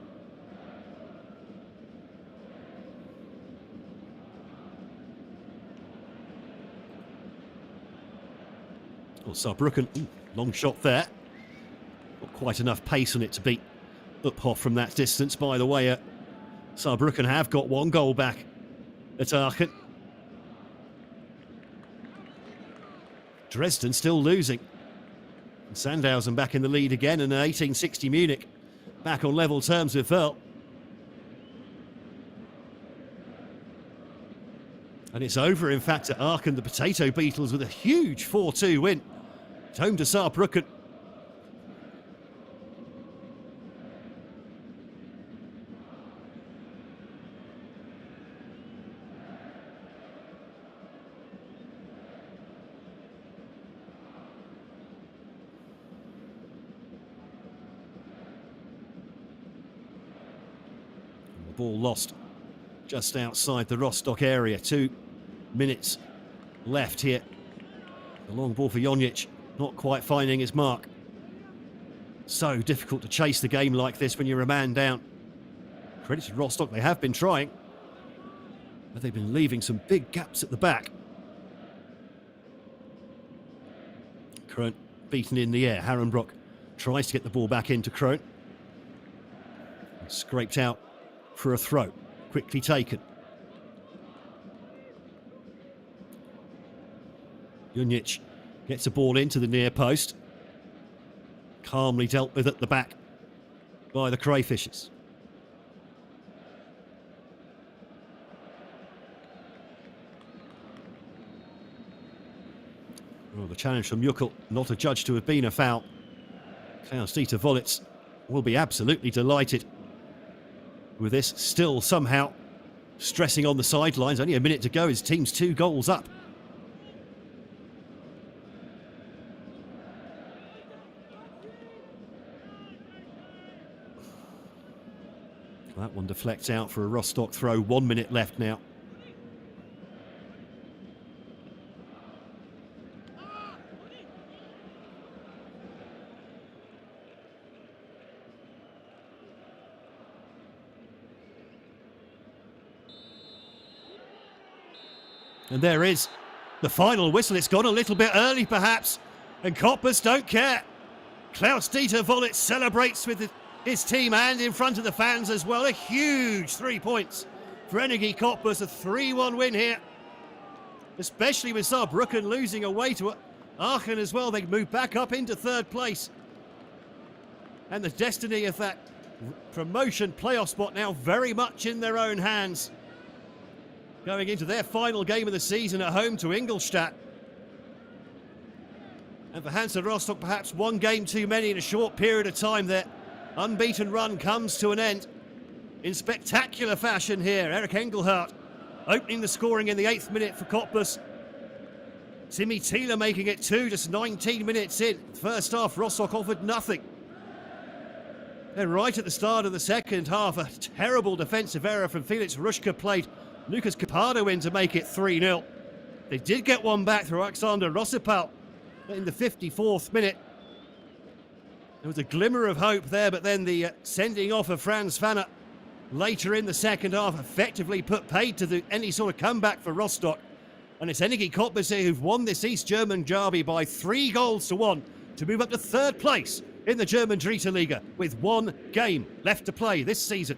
S1: Well, Saarbrücken, long shot there. Not quite enough pace on it to beat Uphoff from that distance. By the way, Saarbrücken have got 1 goal back at Aachen. Dresden still losing. Sandhausen back in the lead again, and 1860 Munich back on level terms with Verl. And it's over, in fact, at Aachen. The Potato Beetles with a huge 4-2 win. It's home to Saarbrücken. Ball lost just outside the Rostock area. 2 minutes left here. The long ball for Jonic, not quite finding his mark. So difficult to chase the game like this when you're a man down. Credit to Rostock, they have been trying, but they've been leaving some big gaps at the back. Krohn beaten in the air. Harenbrock tries to get the ball back into Krohn. Scraped out for a throw. Quickly taken. Junic gets a ball into the near post. Calmly dealt with at the back by the Crayfishers. Well, the challenge from Jukkel, not adjudged to have been a foul. Klaus-Dieter Wollitz will be absolutely delighted with this. Still somehow stressing on the sidelines. Only a minute to go. His team's 2 goals up. That one deflects out for a Rostock throw. 1 minute left now. And there is the final whistle. It's gone a little bit early, perhaps. And Cottbus don't care. Klaus-Dieter Wollitz celebrates with his team and in front of the fans as well. A huge 3 points for Energie Cottbus. A 3-1 win here. Especially with Saarbrücken losing away to Aachen as well. They move back up into 3rd place. And the destiny of that promotion playoff spot now very much in their own hands. Going into their final game of the season at home to Ingolstadt. And for Hansa Rostock, perhaps 1 game too many in a short period of time. Their unbeaten run comes to an end in spectacular fashion here. Eric Engelhardt opening the scoring in the 8th minute for Cottbus. Timmy Thiele making it 2, just 19 minutes in. First half, Rostock offered nothing. Then right at the start of the second half, a terrible defensive error from Felix Ruschke played Lucas Capado in to make it 3-0. They did get one back through Alexander Rossipal in the 54th minute. There was a glimmer of hope there, but then the sending off of Franz Fanner later in the second half effectively put paid to any sort of comeback for Rostock. And it's Energie Cottbus here who've won this East German derby by 3-1 to move up to 3rd place in the German Dritte Liga with 1 game left to play this season.